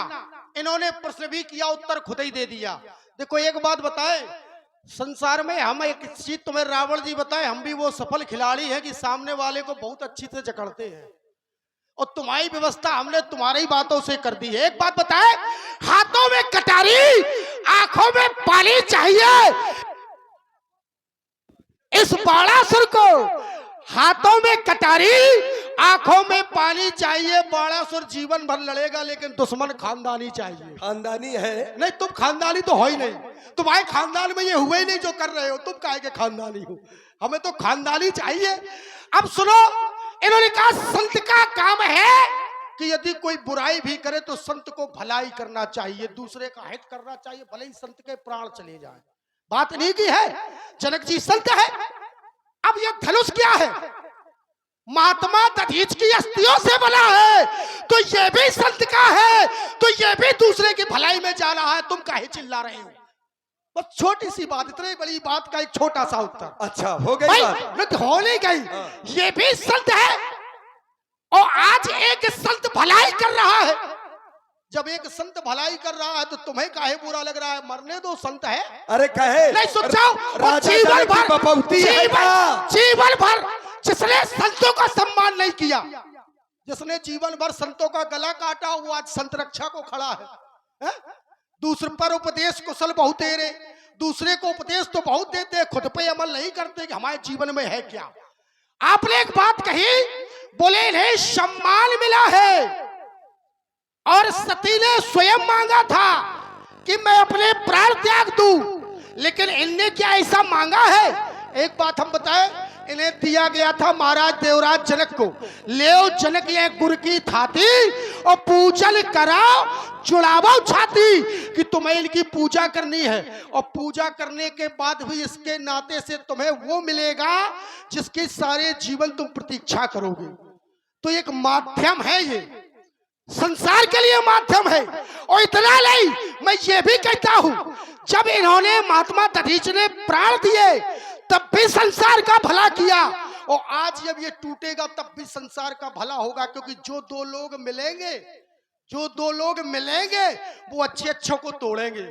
इन्होंने प्रश्न भी किया, उत्तर खुद ही दे दिया। देखो एक बात बताए, संसार में हम एक चीज तुम्हें रावण जी बताए, हम भी वो सफल खिलाड़ी हैं कि सामने वाले को बहुत अच्छी से जकड़ते हैं, और तुम्हारी व्यवस्था हमने तुम्हारी बातों से कर दी है। एक बात बताए, हाथों में कटारी, आंखों में पानी चाहिए। इस बाणासुर को हाथों में कटारी, आंखों में पानी चाहिए। बाणासुर जीवन भर लड़ेगा, लेकिन दुश्मन खानदानी चाहिए। खानदानी है? नहीं, तुम खानदानी तो हो ही नहीं। तुम्हारे खानदान में ये हुए ही नहीं जो कर रहे हो, तुम काहे के खानदानी हो? हमें तो खानदानी चाहिए। अब सुनो, इन्होंने कहा संत का काम है कि यदि कोई बुराई भी करे तो संत को भलाई करना चाहिए, दूसरे का हित करना चाहिए, भले ही संत के प्राण चले जाए। बात नहीं की है, जनक जी संत है। अब ये धनुष क्या है? महात्मा दधीच की अस्थियों से बना है, तो ये भी संत का है, तो ये भी दूसरे की भलाई में जा रहा है। तुम काहे चिल्ला रहे हो? बस छोटी सी बात, इतनी बड़ी बात का एक छोटा सा उत्तर। अच्छा, हो गई बात? हो नहीं गई। ये भी संत है, और आज एक संत भलाई कर रहा है। जब एक संत भलाई कर रहा है तो तुम्हें काहे बुरा लग रहा है? मरने दो, संत है। अरे कहे नहीं सोचाओ, जीवन भर जीवन भर जिसने संतों का सम्मान नहीं किया, जिसने जीवन भर संतों का गला काटा, वो आज संत रक्षा को खड़ा है। दूसरे पर उपदेश कुशल बहुत दे रहे, दूसरे को उपदेश तो बहुत देते, खुद पे अमल नहीं करते कि हमारे जीवन में है क्या। आपने एक बात कही, बोले इन्हें सम्मान मिला है, और सती ने स्वयं मांगा था कि मैं अपने प्राण त्याग दूं, लेकिन इनने क्या ऐसा मांगा है? एक बात हम बताएं, इन्हें दिया गया था महाराज देवराज जनक को, ले जनक ये गुर की थाती और पूजन कराओ, जुड़ावो छाती, कि तुम्हें इनकी पूजा करनी है, और पूजा करने के बाद भी इसके नाते से तुम्हें वो मिलेगा जिसके सारे जीवन तुम प्रतीक्षा करोगे। तो एक माध्यम है, ये संसार के लिए माध्यम है। और इतना नहीं, मैं ये भी कहता हूं, जब इन्होंने महात्मा दधीच ने प्राण दिए तब भी संसार का भला किया, और आज जब ये टूटेगा तब भी संसार का भला होगा, क्योंकि जो दो लोग मिलेंगे वो अच्छे अच्छों को तोड़ेंगे।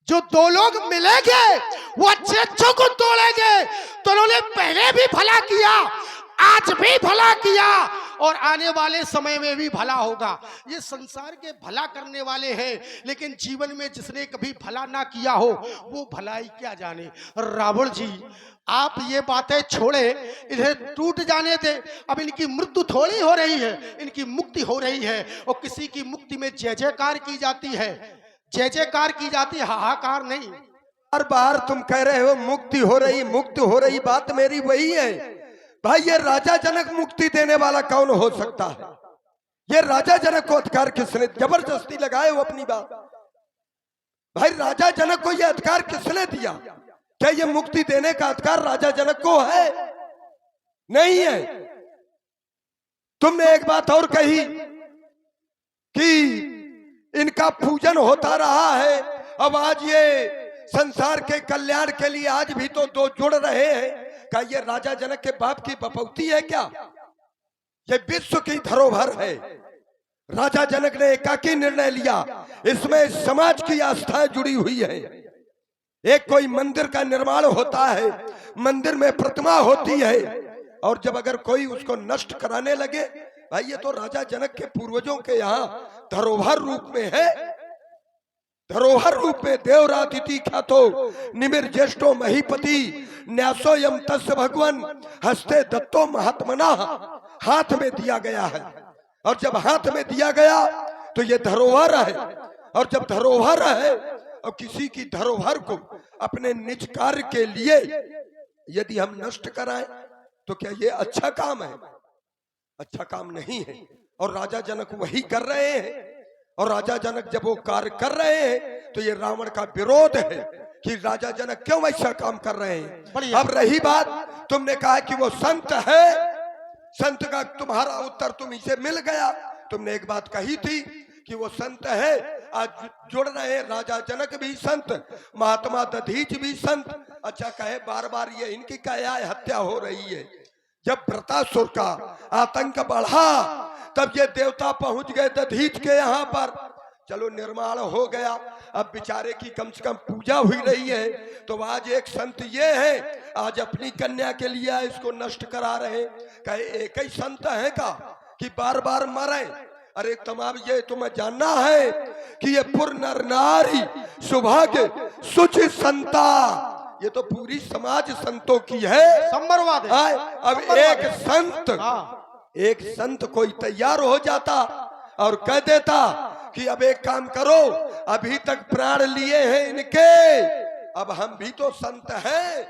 जो दो लोग मिलेंगे वो अच्छे अच्छों को तोड़ेंगे। तो उन्होंने पहले भी भला किया, आज भी भला किया, और आने वाले समय में भी भला होगा। ये संसार के भला करने वाले हैं, लेकिन जीवन में जिसने कभी भला ना किया हो वो भलाई क्या जाने। रावण जी, आप ये बातें छोड़े, इन्हें टूट जाने दे। अब इनकी मृत्यु थोड़ी हो रही है, इनकी मुक्ति हो रही है, और किसी की मुक्ति में जय जयकार की जाती है, जय जयकार की जाती है, हाहाकार नहीं। हर बार तुम कह रहे हो मुक्ति हो रही, मुक्ति हो रही, बात मेरी वही है भाई। ये राजा जनक मुक्ति देने वाला कौन हो सकता है? ये राजा जनक को अधिकार किसने जबरदस्ती लगाए हो अपनी बात? भाई राजा जनक को ये अधिकार किसने दिया? क्या ये मुक्ति देने का अधिकार राजा जनक को है? नहीं है। तुमने एक बात और कही कि इनका पूजन होता रहा है, अब आज ये संसार के कल्याण के लिए आज भी तो दो जुड़ रहे हैं। क्या ये राजा जनक के बाप की बपौती है क्या? ये विश्व की धरोहर है। राजा जनक ने एकाकी निर्णय लिया, इसमें समाज की आस्थाएं जुड़ी हुई है। एक कोई मंदिर का निर्माण होता है, मंदिर में प्रतिमा होती है, और जब अगर कोई उसको नष्ट कराने लगे, भाई ये तो राजा जनक के पूर्वजों के यहाँ धरोहर रूप में है। धरोहर रूप में देवरातिथि ख्यातो निमिर ज्येष्ठो महीपति न्यासो यम तस्य भगवन हस्ते दत्तो महात्मना, हाथ में दिया गया है। और जब हाथ में दिया गया तो ये धरोहर है, और जब धरोहर है और किसी की धरोहर को अपने निज कार्य के लिए यदि हम नष्ट कराएं तो क्या ये अच्छा काम है? अच्छा काम नहीं है। और राजा जनक वही कर रहे हैं। और राजा जनक जब वो कार्य कर रहे हैं तो ये रावण का विरोध है कि राजा जनक क्यों ऐसा काम कर रहे हैं। अब रही बात, तुमने कहा कि वो संत है, संत का तुम्हारा उत्तर तुम्ही से मिल गया। तुमने एक बात कही थी कि वो संत है, आज जुड़ रहे हैं, राजा जनक भी संत, महात्मा दधीच भी संत। अच्छा कहे बार बार ये इनकी क्या हत्या हो रही है। जब वृतासुर का आतंक बढ़ा तब ये देवता पहुंच गए दधीच के यहाँ पर। चलो निर्माण हो गया, अब बेचारे की कम से कम पूजा हुई रही है। तो आज एक संत ये है, आज अपनी कन्या के लिए इसको नष्ट करा रहे। कहे एक ही संत है का कि बार बार मरे? अरे तमाम ये तुम्हें जानना है कि ये पुर नर नारी सौभाग्य सुच संता, ये तो पूरी समाज संतों की है। संबरवाद है। अब एक संत कोई तैयार हो जाता और कह देता कि अब एक काम करो, अभी तक प्राण लिए हैं इनके, अब हम भी तो संत हैं,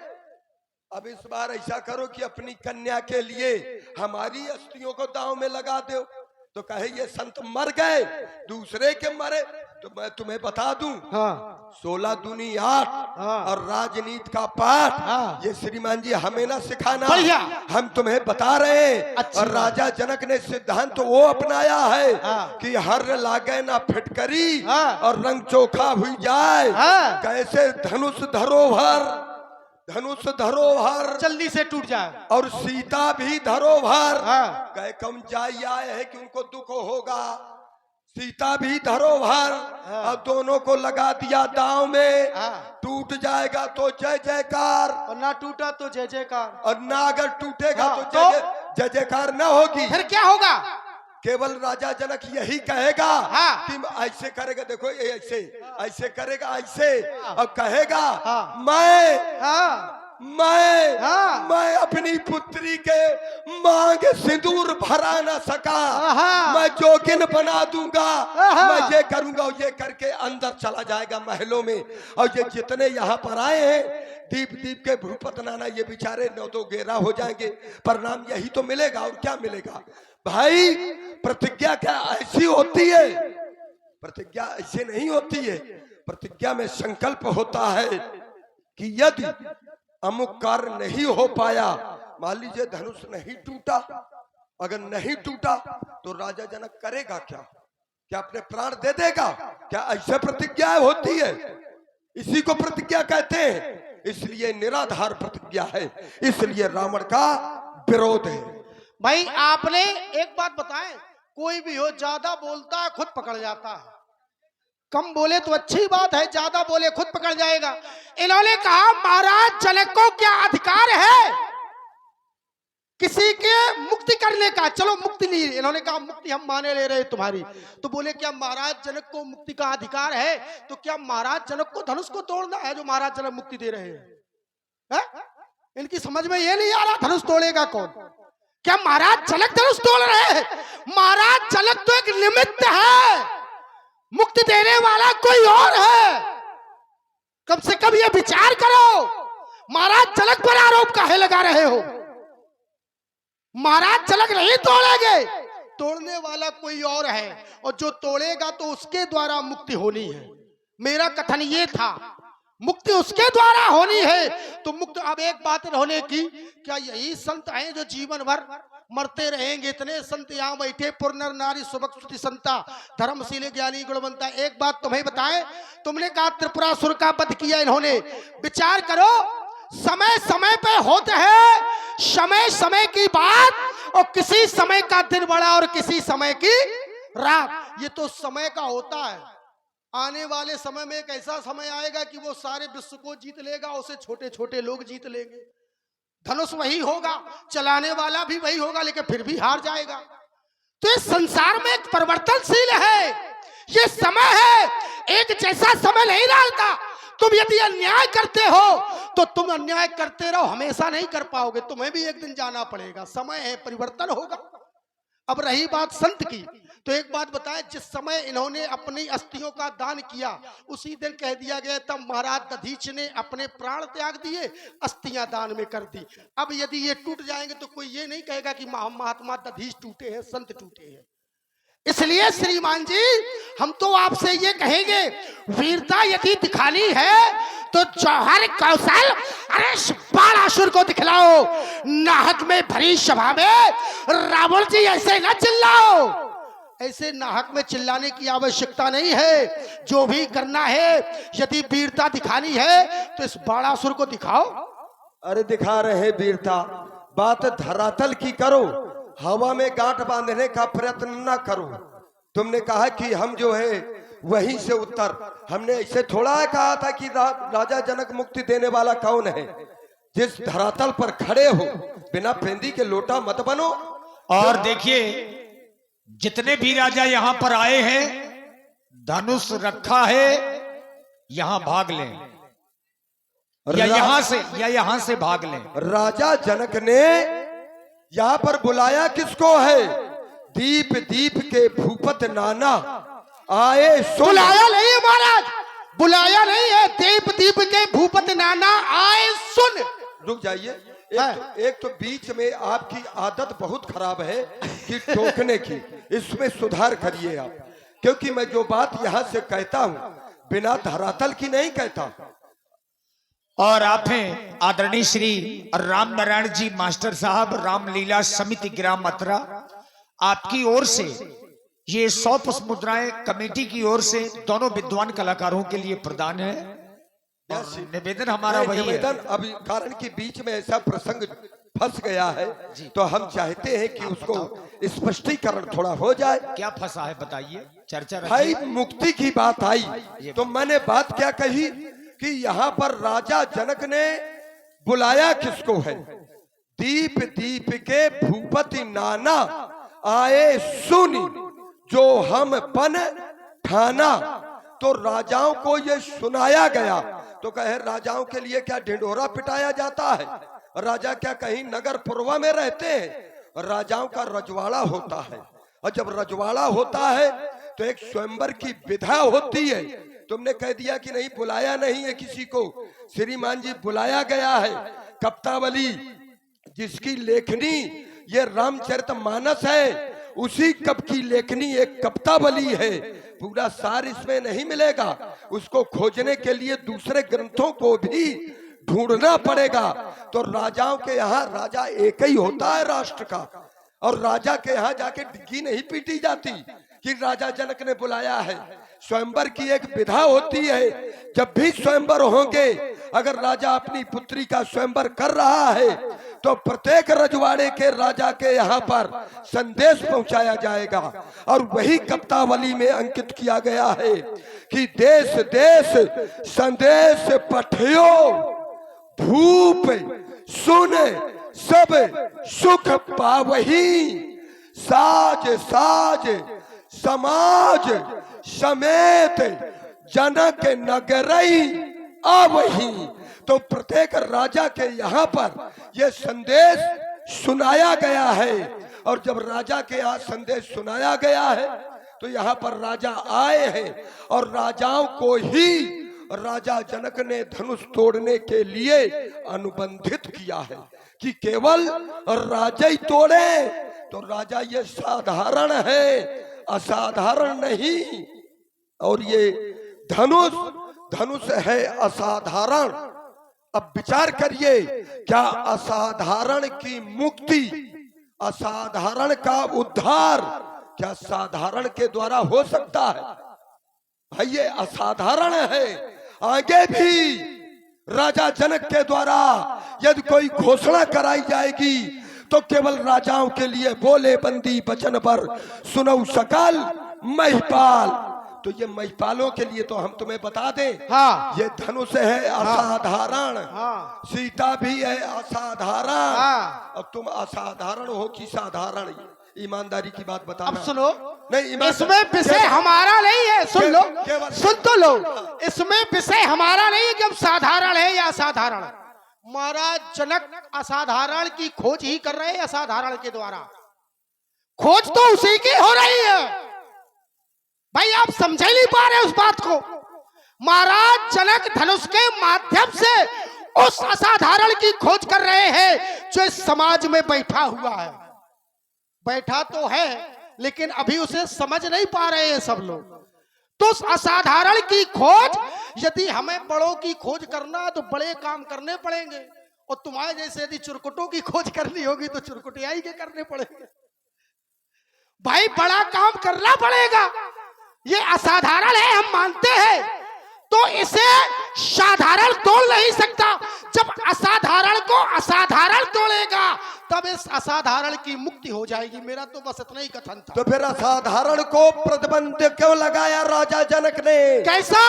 अब इस बार ऐसा करो कि अपनी कन्या के लिए हमारी अस्थियों को दांव में लगा दो। तो कहे ये संत मर गए, दूसरे के मरे। तो मैं तुम्हें बता दूं, 16 दूनी 8 और राजनीति का पाठ ये श्रीमान जी हमें ना सिखाना, हम तुम्हें बता रहे हैं। और राजा जनक ने सिद्धांत वो अपनाया है कि हर लागे ना फिटकरी और रंग चोखा हुई जाए। कैसे धनुष धरोहर जल्दी से टूट जाए और सीता भी धरोहर। कहे कम जाई आए है कि उनको दुख होगा, सीता भी धरोहर और दोनों को लगा दिया दांव में। टूट जाएगा तो जय जयकार, और ना टूटा तो जय जयकार, और ना अगर टूटेगा तो जय जयकार न होगी। फिर क्या होगा? केवल राजा जनक यही कहेगा कि ऐसे करेगा, देखो ये ऐसे करेगा ऐसे, और कहेगा मैं अपनी पुत्री के मांग सिंदूर भरा न सका, मैं जोगिन बना दूंगा, मैं ये करूंगा। और ये करके अंदर चला जाएगा महलों में। और ये जितने यहाँ पर आए हैं दीप दीप के भूपत नाना, ये बेचारे न तो गेरा हो जाएंगे। परिणाम यही तो मिलेगा, और क्या मिलेगा भाई? प्रतिज्ञा क्या ऐसी होती है? प्रतिज्ञा ऐसे नहीं होती है। प्रतिज्ञा में संकल्प होता है कि यदि अमुक कार्य नहीं हो पाया, मान लीजिए धनुष नहीं टूटा, अगर नहीं टूटा तो राजा जनक करेगा क्या? क्या अपने प्राण दे देगा? क्या ऐसे प्रतिज्ञा होती है? इसी को प्रतिज्ञा कहते हैं। इसलिए निराधार प्रतिज्ञा है, इसलिए रावण का विरोध है। भाई आपने एक बात बताएं, कोई भी हो ज्यादा बोलता है खुद पकड़ जाता है, कम बोले तो अच्छी बात है, ज्यादा बोले खुद पकड़ जाएगा। इन्होंने कहा महाराज जनक को क्या अधिकार है किसी के मुक्ति करने का? चलो मुक्ति ली, इन्होंने कहा मुक्ति हम माने ले रहे तुम्हारी। तो बोले क्या महाराज जनक को मुक्ति का अधिकार है? तो क्या महाराज जनक को धनुष को तोड़ना है जो महाराज जनक मुक्ति दे रहे हैं? इनकी समझ में ये नहीं आ रहा, धनुष तोड़ेगा कौन? क्या महाराज जनक धनुष तोड़ रहे हैं? महाराज जनक तो एक निमित्त है, मुक्ति देने वाला कोई और है। कम से कम ये विचार करो, महाराज जनक पर आरोप काहे लगा रहे हो? महाराज जनक नहीं तोड़ेंगे, तोड़ने वाला कोई और है, और जो तोड़ेगा तो उसके द्वारा मुक्ति होनी है। मेरा कथन ये था, मुक्ति उसके द्वारा होनी है। तो मुक्त अब एक बात होने की, क्या यही संत हैं जो जीवन भर मरते रहेंगे? इतने संत यहाँ बैठे, पुर नर नारी सुभग सुति संता, धर्मशील ज्ञानी गुणवंता। एक बात तुम्हें बताएं, तुमने कहा त्रिपुरासुर का वध किया इन्होंने, विचार करो समय समय पे होते हैं, समय समय की बात, और किसी समय का दिन बड़ा और किसी समय की रात, ये तो समय का होता है। आने वाले समय में एक ऐसा समय आएगा कि वो सारे विश्व को जीत लेगा, उसे छोटे छोटे लोग जीत लेंगे। धनुष वही होगा, चलाने वाला भी वही होगा, लेकिन फिर भी हार जाएगा। तो इस संसार में एक परिवर्तनशील है, ये समय है, एक जैसा समय नहीं रहता। तुम यदि अन्याय करते हो तो तुम अन्याय करते रहो, हमेशा नहीं कर पाओगे, तुम्हें भी एक दिन जाना पड़ेगा। समय है, परिवर्तन होगा। अब रही बात संत की, तो एक बात बताएं, जिस समय इन्होंने अपनी अस्थियों का दान किया उसी दिन कह दिया गया तब महाराज दधीच ने अपने प्राण त्याग दिए, अस्थियां दान में कर दी। अब यदि ये टूट जाएंगे तो कोई ये नहीं कहेगा कि महात्मा दधीच टूटे हैं, संत टूटे हैं। इसलिए श्रीमान जी हम तो आपसे ये कहेंगे, वीरता यदि दिखानी है तो जौहर कौशल अरे बाणासुर को दिखलाओ। नाहक में भरी सभा में रावण जी ऐसे ना चिल्लाओ। ऐसे नाहक में चिल्लाने की आवश्यकता नहीं है। जो भी करना है, यदि वीरता दिखानी है तो इस बाणासुर को दिखाओ। अरे दिखा रहे वीरता, बात धरातल की करो, हवा में गांठ बांधने का प्रयत्न ना करो। तुमने कहा कि हम जो है वहीं से उत्तर, हमने ऐसे थोड़ा कहा था कि राजा जनक मुक्ति देने वाला कौन है। जिस धरातल पर खड़े हो बिना फेंदी के लोटा मत बनो। और देखिए जितने भी राजा यहाँ पर आए हैं, धनुष रखा है, यहाँ भाग लें या यहाँ से भाग लें। राजा जनक ने यहाँ पर बुलाया किसको है? दीप दीप के भूपत नाना आए सुन। बुलाया नहीं है महाराज, बुलाया नहीं है। दीप दीप के भूपत नाना आए सुन। रुक जाइए, एक तो बीच में आपकी आदत बहुत खराब है कि टोकने की, इसमें सुधार करिए आप। क्योंकि मैं जो बात यहाँ से कहता हूँ बिना धरातल की नहीं कहता। और आप हैं आदरणीय श्री राम नारायण जी मास्टर साहब, रामलीला समिति ग्राम मथुरा, आपकी ओर से ये 100 पुष्प मुद्राएं कमेटी की ओर से दोनों विद्वान कलाकारों के लिए प्रदान है। निवेदन हमारा वही है। अभी कारण कि बीच में ऐसा प्रसंग फंस गया है तो हम चाहते हैं कि उसको स्पष्टीकरण थोड़ा हो जाए। क्या फंसा है बताइए, चर्चा भाई मुक्ति की बात आई तो मैंने बात क्या कही कि यहाँ पर राजा जनक ने बुलाया किसको है? दीप दीप के भूपति नाना आए सुनी, जो हम पन ठाना। तो राजाओं को ये सुनाया गया। तो कहे राजाओं के लिए क्या ढिंढोरा पिटाया जाता है? राजा क्या कहीं नगर पुरवा में रहते हैं? राजाओं का रजवाड़ा होता है, और जब रजवाड़ा होता है तो एक स्वयंवर की विधा होती है। तुमने कह दिया कि नहीं, बुलाया नहीं है किसी को। श्रीमान जी बुलाया गया है। कप्तावली जिसकी लेखनी ये रामचरितमानस है, उसी कप की लेखनी एक कप्तावली है। पूरा सार इसमें नहीं मिलेगा, उसको खोजने के लिए दूसरे ग्रंथों को भी ढूंढना पड़ेगा। तो राजाओं के यहाँ राजा एक ही होता है राष्ट्र का, और राजा के यहाँ जाके डिग्गी नहीं पीटी जाती कि राजा जनक ने बुलाया है। स्वयंवर की एक विधा होती है। जब भी स्वयंवर होंगे, अगर राजा अपनी पुत्री का स्वयंवर कर रहा है तो प्रत्येक रजवाड़े के राजा के यहाँ पर संदेश पहुंचाया जाएगा। और वही कप्तावली में अंकित किया गया है कि देश देश संदेश पठियो, भूप सुन सब सुख पावही, साज साज समाज समेत जनक नगरई आवही। तो प्रत्येक राजा के यहाँ पर यह संदेश सुनाया गया है। और जब राजा के यहाँ संदेश सुनाया गया है तो यहाँ पर राजा आए हैं, और राजाओं को ही राजा जनक ने धनुष तोड़ने के लिए अनुबंधित किया है कि केवल राजा ही तोड़े। तो राजा ये साधारण है, असाधारण नहीं। और ये धनुष है असाधारण। अब विचार करिए, क्या असाधारण की मुक्ति, असाधारण का उद्धार क्या साधारण के द्वारा हो सकता है? भाई ये असाधारण है। आगे भी राजा जनक के द्वारा यदि कोई घोषणा कराई जाएगी तो केवल राजाओं के लिए बोले बंदी बचन पर सुनौ सकल महिपाल। तो ये महिपालों के लिए तो हम तुम्हें बता दें, हाँ। ये धनुष है असाधारण, हाँ। सीता भी है असाधारण, हाँ। और तुम असाधारण हो कि साधारण? ईमानदारी की बात बताना। अब सुनो, नहीं, इसमें विषय हमारा नहीं है। सुन लो, सुन तो लो, इसमें विषय हमारा नहीं है कि अब साधारण है या असाधारण। महाराज जनक असाधारण की खोज ही कर रहे हैं, असाधारण के द्वारा। खोज तो उसी की हो रही है। भाई आप समझ ही नहीं पा रहे उस बात को। महाराज जनक धनुष के माध्यम से उस असाधारण की खोज कर रहे हैं जो इस समाज में बैठा हुआ है। बैठा तो है लेकिन अभी उसे समझ नहीं पा रहे हैं सब लोग। तो उस असाधारण की खोज, यदि हमें बड़ों की खोज करना है तो बड़े काम करने पड़ेंगे, और तुम्हारे जैसे यदि चुरकुटों की खोज करनी होगी तो चुरकुटियाई के करने पड़ेंगे। भाई बड़ा काम करना पड़ेगा। ये असाधारण है, हम मानते हैं, तो इसे साधारण तोड़ नहीं सकता। जब असाधारण को असाधारण तोड़ेगा तब इस असाधारण की मुक्ति हो जाएगी। मेरा तो बस इतना ही कथन था। तो फिर असाधारण को प्रतिबंध क्यों लगाया राजा जनक ने? कैसा?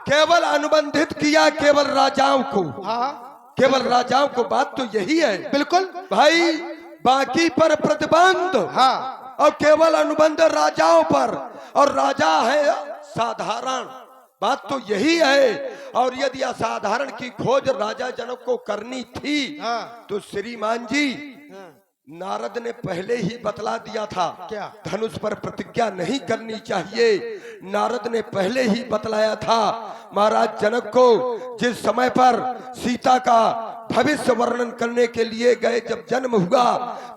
केवल अनुबंधित किया केवल राजाओं को। हाँ केवल राजाओं को। बात तो यही है बिल्कुल भाई, बाकी पर प्रतिबंध। हाँ, और केवल अनुबंध राजाओं पर, और राजा है साधारण। बात तो यही है। और यदि असाधारण की खोज राजा जनक को करनी थी हाँ। तो श्रीमान जी नारद ने पहले ही बतला दिया था। क्या? धनुष पर प्रतिज्ञा नहीं करनी चाहिए। नारद ने पहले ही बतलाया था महाराज जनक को। जिस समय पर सीता का भविष्य वर्णन करने के लिए गए, जब जन्म हुआ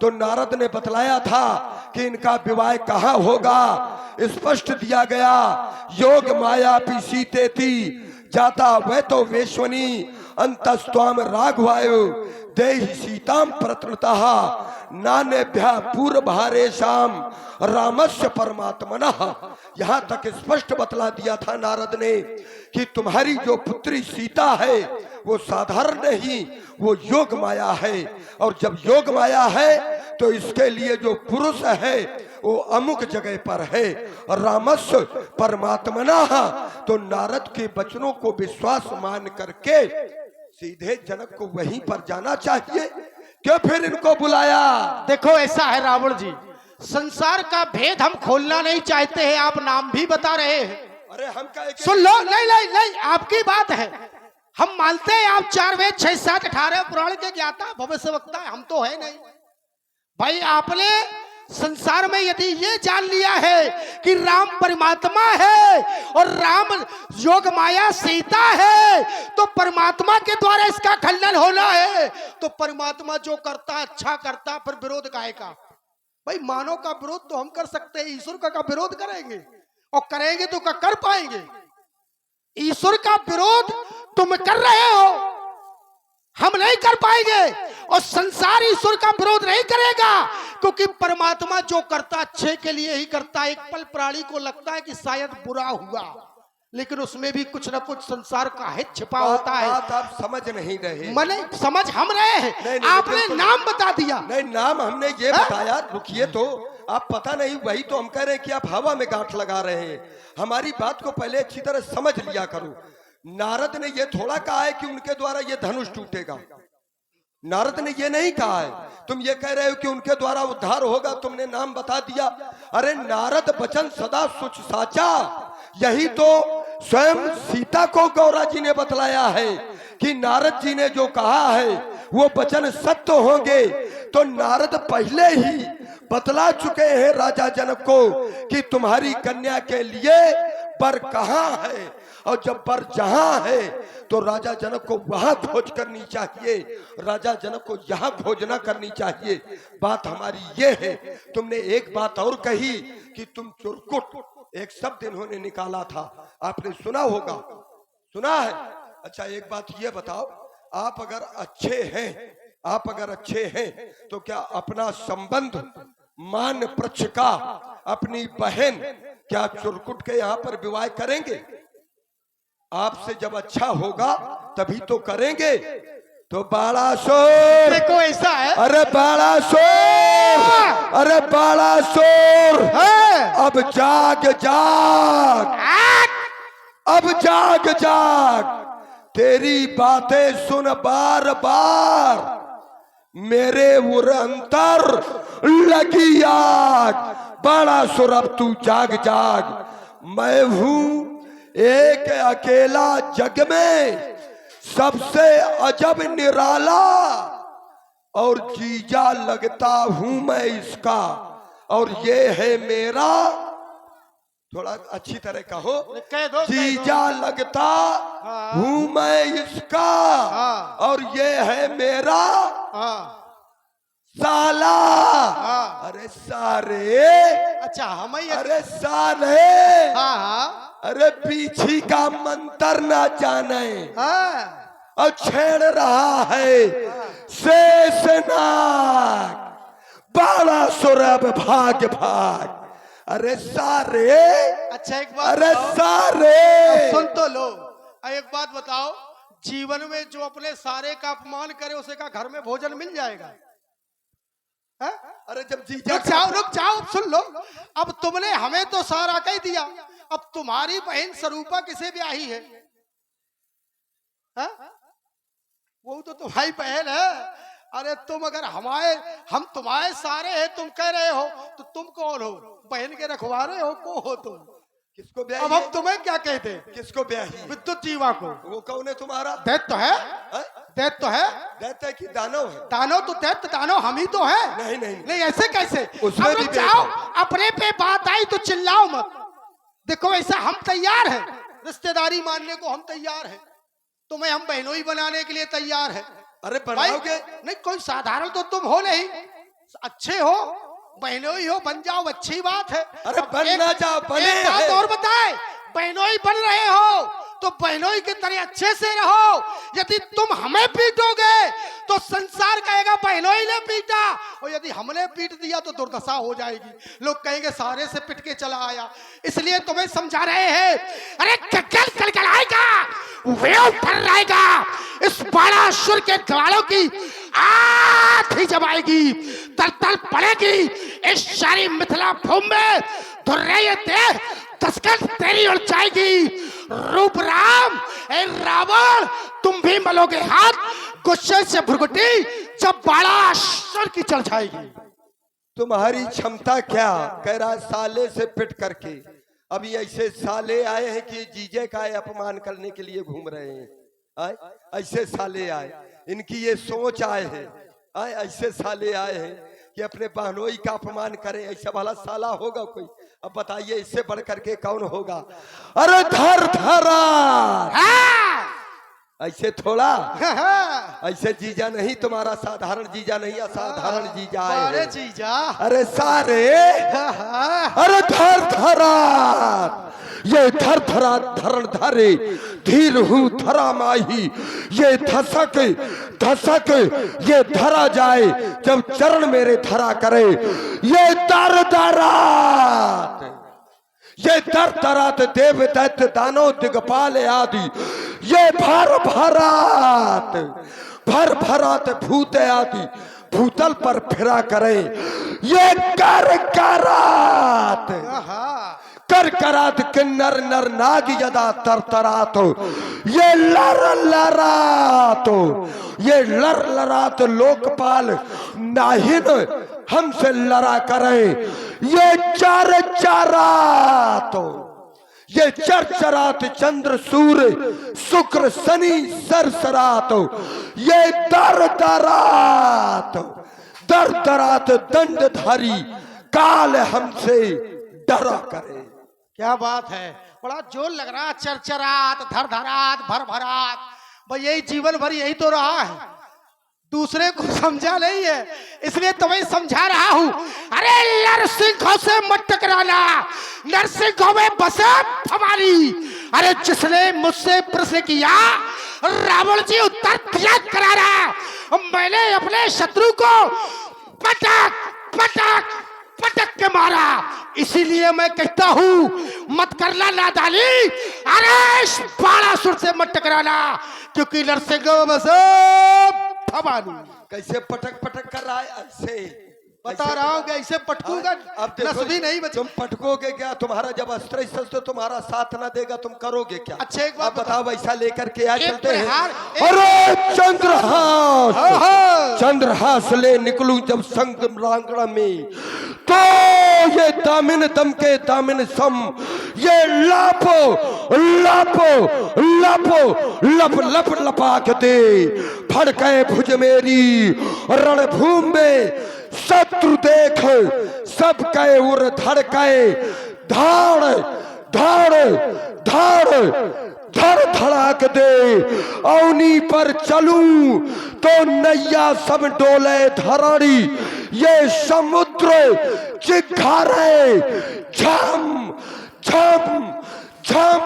तो नारद ने बतलाया था कि इनका विवाह कहाँ होगा। स्पष्ट दिया गया, योग माया पी सीते थी जाता वह तो वेश्वनी अंतस्त्वाम राघवायु देहि सीताम प्रतनतः नानेभ्य पूर्व भारेशाम रामस्य परमात्मनः। यहाँ तक स्पष्ट बतला दिया था नारद ने कि तुम्हारी जो पुत्री सीता है वो साधारण नहीं, वो योग माया है। और जब योग माया है तो इसके लिए जो पुरुष है वो अमुक जगह पर है। रामस्य परमात्मनः। तो नारद के वचनों को विश्वास मान करके सीधे जनक को वहीं पर जाना चाहिए। क्यों फिर इनको बुलाया? देखो ऐसा है रावण जी, संसार का भेद हम खोलना नहीं चाहते हैं। आप नाम भी बता रहे हैं। अरे हम का सुन लो। नहीं नहीं नहीं, आपकी बात है, हम मानते हैं आप 4 वेद 6 7 18 पुराण के ज्ञाता भविष्यवक्ता है, हम तो है नहीं। भाई आपने संसार में यदि ये जान लिया है कि राम परमात्मा है और राम योग माया सीता है, तो परमात्मा के द्वारा इसका खंडन होना है। तो परमात्मा जो करता है अच्छा करता है, फिर विरोध काहे का? भाई मानव का विरोध तो हम कर सकते हैं, ईश्वर का विरोध करेंगे? और करेंगे तो क्या कर पाएंगे? ईश्वर का विरोध तुम कर रहे हो, हम नहीं कर पाएंगे। और संसार ईश्वर का विरोध नहीं करेगा, क्योंकि परमात्मा जो करता अच्छे के लिए ही करता है। एक पल प्राणी को लगता है कि शायद बुरा हुआ, लेकिन उसमें भी कुछ ना कुछ संसार का हित छिपा होता है। बात आप समझ नहीं रहे। मने समझ हम रहे हैं। नहीं, नहीं, आपने बिल्कुल नाम बता दिया। नहीं, नाम हमने ये बताया। रुकिए तो, आप पता नहीं, वही तो हम कह रहे हैं कि आप हवा में गांठ लगा रहे हैं। हमारी बात को पहले अच्छी तरह समझ लिया करो। नारद ने ये थोड़ा कहा है कि उनके द्वारा ये धनुष टूटेगा। नारद ने ये नहीं कहा है। तुम ये कह रहे हो कि उनके द्वारा उद्धार होगा, तुमने नाम बता दिया। अरे नारद वचन सदा सुच साचा, यही तो स्वयं सीता को गौरा जी ने बतलाया है कि नारद जी ने जो कहा है वो वचन सत्य होंगे। तो नारद पहले ही बतला चुके हैं राजा जनक को कि तुम्हारी कन्या के लिए वर कहाँ है, और जब वर जहां है तो राजा जनक को वहां खोज करनी चाहिए, राजा जनक को यहाँ खोज ना करनी चाहिए। बात हमारी ये है। तुमने एक बात और कही कि तुम चुरकुट, एक शब्द इन्होंने निकाला था, आपने सुना होगा। सुना है? अच्छा एक बात ये बताओ, आप अगर अच्छे हैं, आप अगर अच्छे हैं तो क्या अपना संबंध मान पक्ष का अपनी बहन क्या चुरकुट के यहाँ पर विवाह करेंगे? आपसे जब अच्छा होगा तभी तो करेंगे। तो बाड़ा शोर, देखो ऐसा है। अरे बाड़ा शोर, अरे बाड़ा शोर, अब जाग जाग, अब जाग जाग, तेरी बातें सुन बार बार, मेरे उर अंतर लगी आग। बड़ा सुर अब तू जाग जाग, मैं हूं एक अकेला जग में सबसे अजब निराला, और जीजा लगता हूं मैं इसका, और ये है मेरा थोड़ा अच्छी तरह कहो। कह दो, जीजा लगता हाँ। हूँ मैं इसका, हाँ। और ये है मेरा हाँ साला। हाँ। अरे सारे, अच्छा हम ही। अरे साले, हाँ हाँ अरे पीछी का मंत्र ना जाने हाँ। और छेड़ रहा है शेषनाग, बाड़ा सुरभ भाग भाग। अरे सारे, अच्छा एक बात अरे बताओ। सारे, सुन तो लो। एक बात बताओ, जीवन में जो अपने सारे का अपमान करे उसे का घर में भोजन मिल जाएगा? है? अरे जब जीजा रुक जाओ, अब सुन लो। अब तुमने हमें तो सारा कह दिया, अब तुम्हारी बहन स्वरूपा किसे ब्याही है? वो तो तुम्हारी बहन है। अरे तुम अगर हम तुम्हारे सारे हैं, तुम कह रहे हो, तो तुम कौन हो? बहन के रखवारे हो? को हो तुम? किसको ब्याही? अब हम तुम्हें क्या कहते? किसको ब्याही? विद्युत जीवा को। वो कौन है तुम्हारा? दैत्य तो है, दैत्य तो है। दैत्य की दानव है? दानव तो दैत्य, दानव हम ही तो है। नहीं नहीं नहीं ऐसे कैसे? उसमें अब भी रुक जाओ, भेद अपने पे बात आई तो चिल्लाओ मत। देखो ऐसा हम तैयार हैं, रिश्तेदारी मानने को हम तैयार हैं, तुम्हें हम बहनोई बनाने के लिए तैयार है। अरे भाई बनाओगे? नहीं, कोई साधारण तो तुम हो नहीं, अच्छे हो, बहनोई हो, बन जाओ, अच्छी बात है। अरे अब बनना जाओ, बने एक बात हैं। और बताए, बहनोई बन रहे हो तो बहनोई की तरह अच्छे से रहो। यदि तुम हमें पीटोगे तो संसार कहेगा बहनोई ने पीटा, और यदि हमने पीट दिया तो दुर्दशा हो जाएगी, लोग कहेंगे सारे से पिट के चला आया। इसलिए तुम्हें समझा रहे हैं। अरे कल आएगा, वेव फर रहेगा, इस बाणासुर के ग्वालों की आंख ही जब आएगी, तल पड़ेगी इस सारी मिथिला भूमि में। धुर्रे देह दस्खत तेरी उड़ जाएगी। रूप राम ए रावण, तुम भी मलोगे हाथ गुस्से से भुरगुटी जब बाणासुर की चढ़ जाएगी। तुम्हारी क्षमता क्या? कह रहा है साले से पिट करके। अभी ऐसे साले आए हैं कि जीजे का अपमान करने के लिए घूम रहे हैं। आए ऐसे साले आए, इनकी ये सोच आए हैं। आए ऐसे साले आए हैं कि अपने बहनोई का अपमान करें। ऐसा वाला साला होगा कोई? अब बताइए इससे बढ़ करके कौन होगा? अरे धर धरा, ऐसे थोड़ा, ऐसे जीजा नहीं, तुम्हारा साधारण जीजा नहीं, असाधारण जीजा है। अरे जीजा, अरे सारे, अरे धर धरा, ये धर धरा धरण धरे, धीर हूँ धरा माही, ये धसक धसक ये धरा जाए, जब चरण मेरे धरा करे। ये दर दरात, ये दर दरात देव दैत्य दानव दिगपाल आदि, ये भर भरात, भर भरात भूत आदि भूतल पर फिरा करे। ये कर करात, कर करात किन्नर नर नाग यदा तरतरात, ये लर लरात, ये लर लरात लोकपाल नाहिन हमसे लड़ा करे। ये चार चारात, ये चर चरात चंद्र सूर्य शुक्र शनि सरसरात, ये दर दरात, दर दरात दंडधारी काल हमसे डरा करे। क्या बात है, बड़ा जोर लग रहा। चरचरात, धरधरात, भर भरात, भाई यही जीवन भर यही तो रहा है, दूसरे को समझा नहीं है, इसलिए तुम्हें समझा रहा हूं। अरे नरसिंह से मत टकराना, नरसिंह में बसे हमारी। अरे जिसने मुझसे प्रश्न किया, रावण जी उत्तर दिया करारा। मैंने अपने शत्रु को पटक पटक पटक के मारा, इसीलिए मैं कहता हूं मत करना नादानी। अरे इस बाणासुर से मत टकराना, क्योंकि नरसिंह में सब भवानी। कैसे पटक पटक कर रहा है? ऐसे बता रहा हूँ कि ऐसे पटकूंगा, अब देखो, नस भी नहीं बचे। तुम पटकोगे क्या? तुम्हारा जब अस्त्र शस्त्र तुम्हारा साथ ना देगा, तुम करोगे क्या? अच्छा एक बात बताओ, वैसा लेकर के आ चलते हैं। प्रहार- अरे चंद्रहास, चंद्रहास ले निकलूं जब संग रांगड़ा में, तो ये दामिन दम के दामिन सम, ये लापो लापो लापो लप लप लपाक दे। फड़के भुज मेरी रणभूमि में, शत्रु देख सब कहे उर धड़के, धाड़ धाड़ धाड़ धड़ धड़ाक दे, अवनी पर चलूं तो नैया सब डोले धरणी, ये समुद्र चिघारे झम झम झम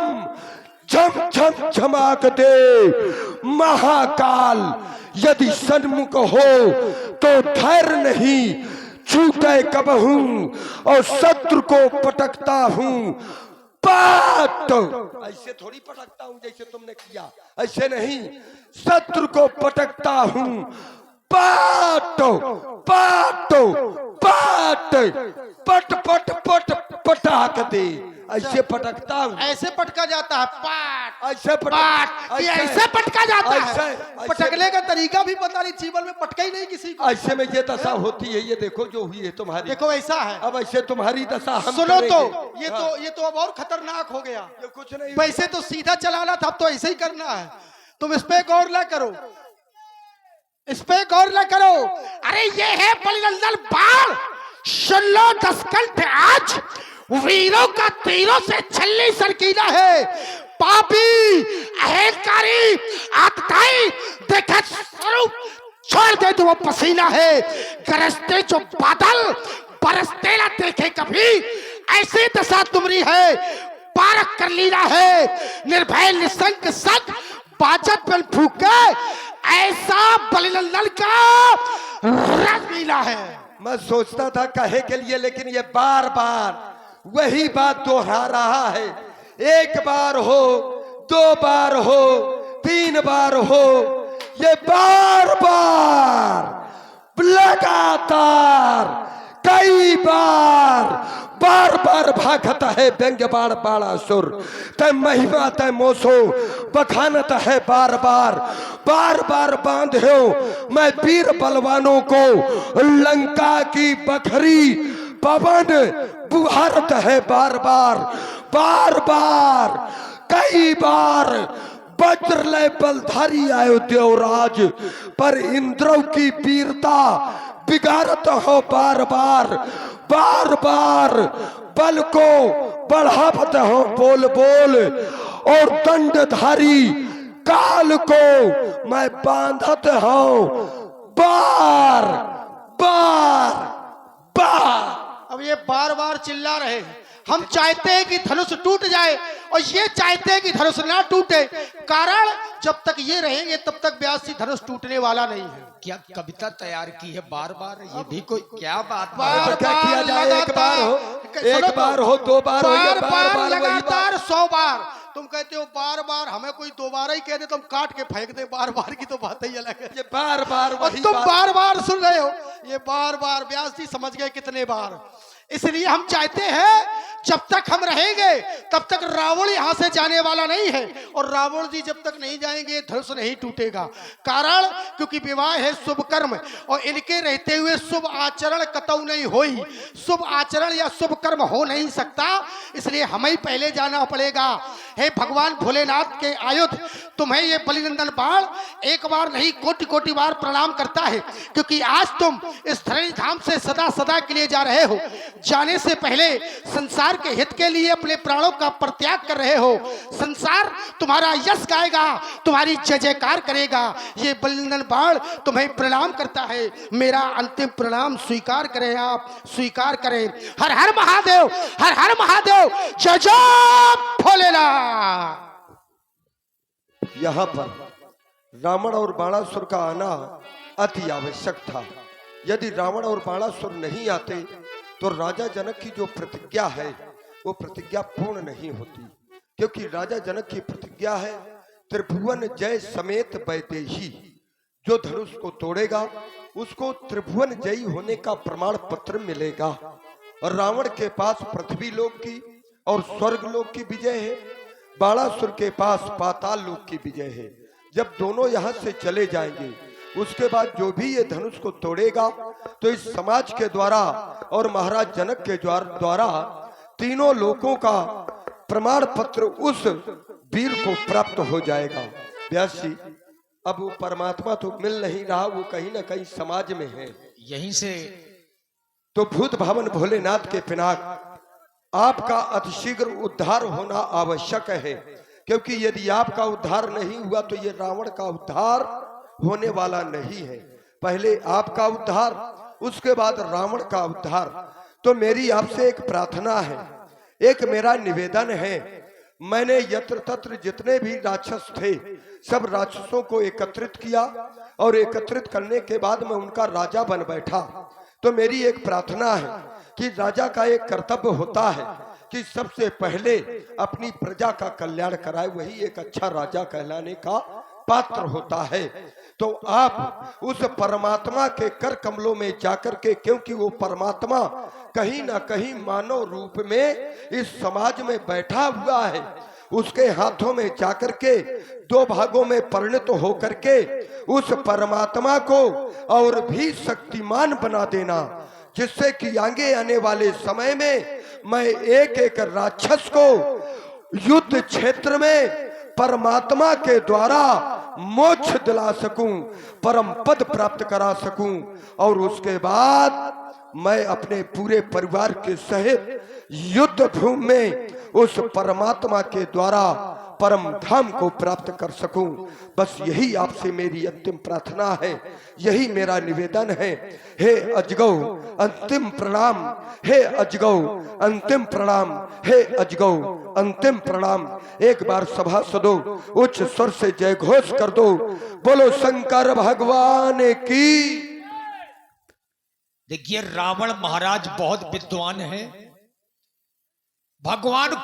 झम झम झमाक दे। महाकाल यदि सन्मुख हो तो धैर्य नहीं छूटे कबहू, और शत्रु को पटकता हूं पाट। ऐसे थोड़ी पटकता हूं जैसे तुमने किया, ऐसे नहीं, शत्रु को पटकता हूं पाट पाट पाट, पट पट पट पटाक दे, ऐसे पटकता हूं। ऐसे पटका जाता है, पाट ऐसे पाट, ये ऐसे पटका जाता है। ऐसे पटकने का तरीका भी पता नहीं, जीवन में पटका ही नहीं किसी को। ऐसे में ये दशा होती है, ये देखो जो हुई है तुम्हारी। देखो ऐसा है, अब ऐसे तुम्हारी दशा हम सुनो तो करेंगे। ये तो अब और खतरनाक हो गया। ये कुछ नहीं, वैसे तो सीधा चलाना था, अब तो ऐसे ही करना है। तुम इस पे गौर ना करो, इस पे गौर ना करो। अरे ये है बलिनंदन बाण, सुन लो दसकंठ आज, वीरों का तीरों से छल्ली सरकीला है। पापी अहंकारी आतताई देखा स्वरूप छोड़ दे तो वो पसीना है। गरजते जो बादल बरसते ना देखे कभी, ऐसी दशा तुमरी है। पारक कर लीला है निर्भय निसंक सक, बाजत बल फूके ऐसा बलिनंदन का रसलीला है। मैं सोचता था कहे के लिए, लेकिन ये बार बार वही बात दोहरा रहा है। एक बार हो, दो बार हो, तीन बार हो, ये बार बार लगातार कई बार बार भागता है व्यंग्य बाण बाणासुर। तय महिमा तय मोसो बखानत है बार बार बांध हो मैं वीर बलवानों को, लंका की बखरी पवन बुहारत है बार बार कई बार। वज्रलय बलधारी आयो देवराज, पर इंद्रव की वीरता बिगाड़त हो बार बार बल को बढ़ावत हो बोल और दंडधारी काल को मैं बांधत हूं बार। अब ये बार बार चिल्ला रहे हैं। हम चाहते हैं कि धनुष टूट जाए और ये चाहते हैं कि धनुष ना टूटे। कारण जब तक ये रहेंगे तब तक व्यास जी धनुष टूटने वाला नहीं है। क्या कविता तैयार की है बार बार, ये भी कोई क्या बात तो क्या किया जाए? एक बार हो, दो बार हो, या बार लगातार 100 बार। तुम कहते हो बार बार, हमें कोई दोबारा ही कह दे तो हम काट के फेंक दे। बार बार की तो बात ही अलग है। ये बार बार और तुम बार बार सुन रहे हो, ये बार बार व्यास जी समझ गए कितने बार। इसलिए हम चाहते हैं जब तक हम रहेंगे तब तक रावण यहां से जाने वाला नहीं है, और रावण जी जब तक नहीं जाएंगे धनुष नहीं टूटेगा। कारण क्योंकि विवाह है शुभ कर्म, और इनके रहते हुए शुभ आचरण कतऊ नहीं होई। शुभ आचरण या शुभ कर्म हो नहीं सकता, इसलिए हमें ही पहले जाना पड़ेगा। हे भगवान भोलेनाथ के आयुध, तुम्हें ये बलिनंदन बाण एक बार नहीं कोटि कोटि बार प्रणाम करता है, क्योंकि आज तुम इस धरणी धाम से सदा सदा के लिए जा रहे हो। जाने से पहले संसार के हित के लिए अपने प्राणों का परित्याग कर रहे हो। संसार तुम्हारा यश गाएगा, तुम्हारी जय जयकार करेगा। ये बलिनंदन बाण तुम्हें प्रणाम करता है। मेरा अंतिम प्रणाम स्वीकार करें, आप स्वीकार करें। हर हर महादेव, हर हर महादेव, जय जय भोलेनाथ। यहाँ पर रावण और बाणासुर का आना अति आवश्यक था। यदि रावण और बाणासुर नहीं आते तो राजा जनक की जो प्रतिज्ञा है वो प्रतिज्ञा पूर्ण नहीं होती, क्योंकि राजा जनक की प्रतिज्ञा है त्रिभुवन जय समेत वैदेही। जो धनुष को तोड़ेगा उसको त्रिभुवन जयी होने का प्रमाण पत्र मिलेगा। और रावण के पास पृथ्वी लोक की और स्वर्ग लोक की विजय है, बाणासुर के पास पाताल लोक की विजय है। जब दोनों यहाँ से चले जाएंगे उसके बाद जो भी ये धनुष को तोड़ेगा तो इस समाज के द्वारा और महाराज जनक के द्वारा तीनों लोकों का प्रमाण पत्र उस वीर को प्राप्त हो जाएगा। व्यास जी, अब वो परमात्मा तो मिल नहीं रहा, वो कहीं ना कहीं समाज में है। यहीं से तो भूत भवन भोलेनाथ के पिनाक आपका अतिशीघ्र उद्धार होना आवश्यक है, क्योंकि यदि आपका उद्धार नहीं हुआ तो ये रावण का उद्धार होने वाला नहीं है। पहले आपका उद्धार, उसके बाद रावण का उद्धार। तो मेरी आपसे एक प्रार्थना है, एक मेरा निवेदन है। मैंने यत्र तत्र जितने भी राक्षस थे सब राक्षसों को एकत्रित किया और एकत्रित करने के बाद मैं उनका राजा बन बैठा। तो मेरी एक प्रार्थना है कि राजा का एक कर्तव्य होता है कि सबसे पहले अपनी प्रजा का कल्याण कराए, वही एक अच्छा राजा कहलाने का पात्र होता है। तो आप उस परमात्मा के कर कमलों में जाकर के, क्योंकि वो परमात्मा कहीं ना कहीं मानव रूप में इस समाज में बैठा हुआ है, उसके हाथों में जाकर के दो भागों में परिणत होकर के उस परमात्मा को और भी शक्तिमान बना देना, जिससे कि आगे आने वाले समय में मैं एक एक राक्षस को युद्ध क्षेत्र में परमात्मा के द्वारा मोक्ष दिला सकूं, परम पद प्राप्त करा सकूं, और उसके बाद मैं अपने पूरे परिवार के सहित युद्ध भूमि में उस परमात्मा के द्वारा परम धाम को प्राप्त कर सकूं। बस यही आपसे मेरी अंतिम प्रार्थना है, यही मेरा निवेदन है। हे अजगौ अंतिम प्रणाम, हे अजगौ अंतिम प्रणाम, हे अजगौ अंतिम प्रणाम। एक बार सभासदों उच्च स्वर से जय घोष कर दो, बोलो शंकर भगवान की। देखिए, रावण महाराज बहुत विद्वान है। भगवान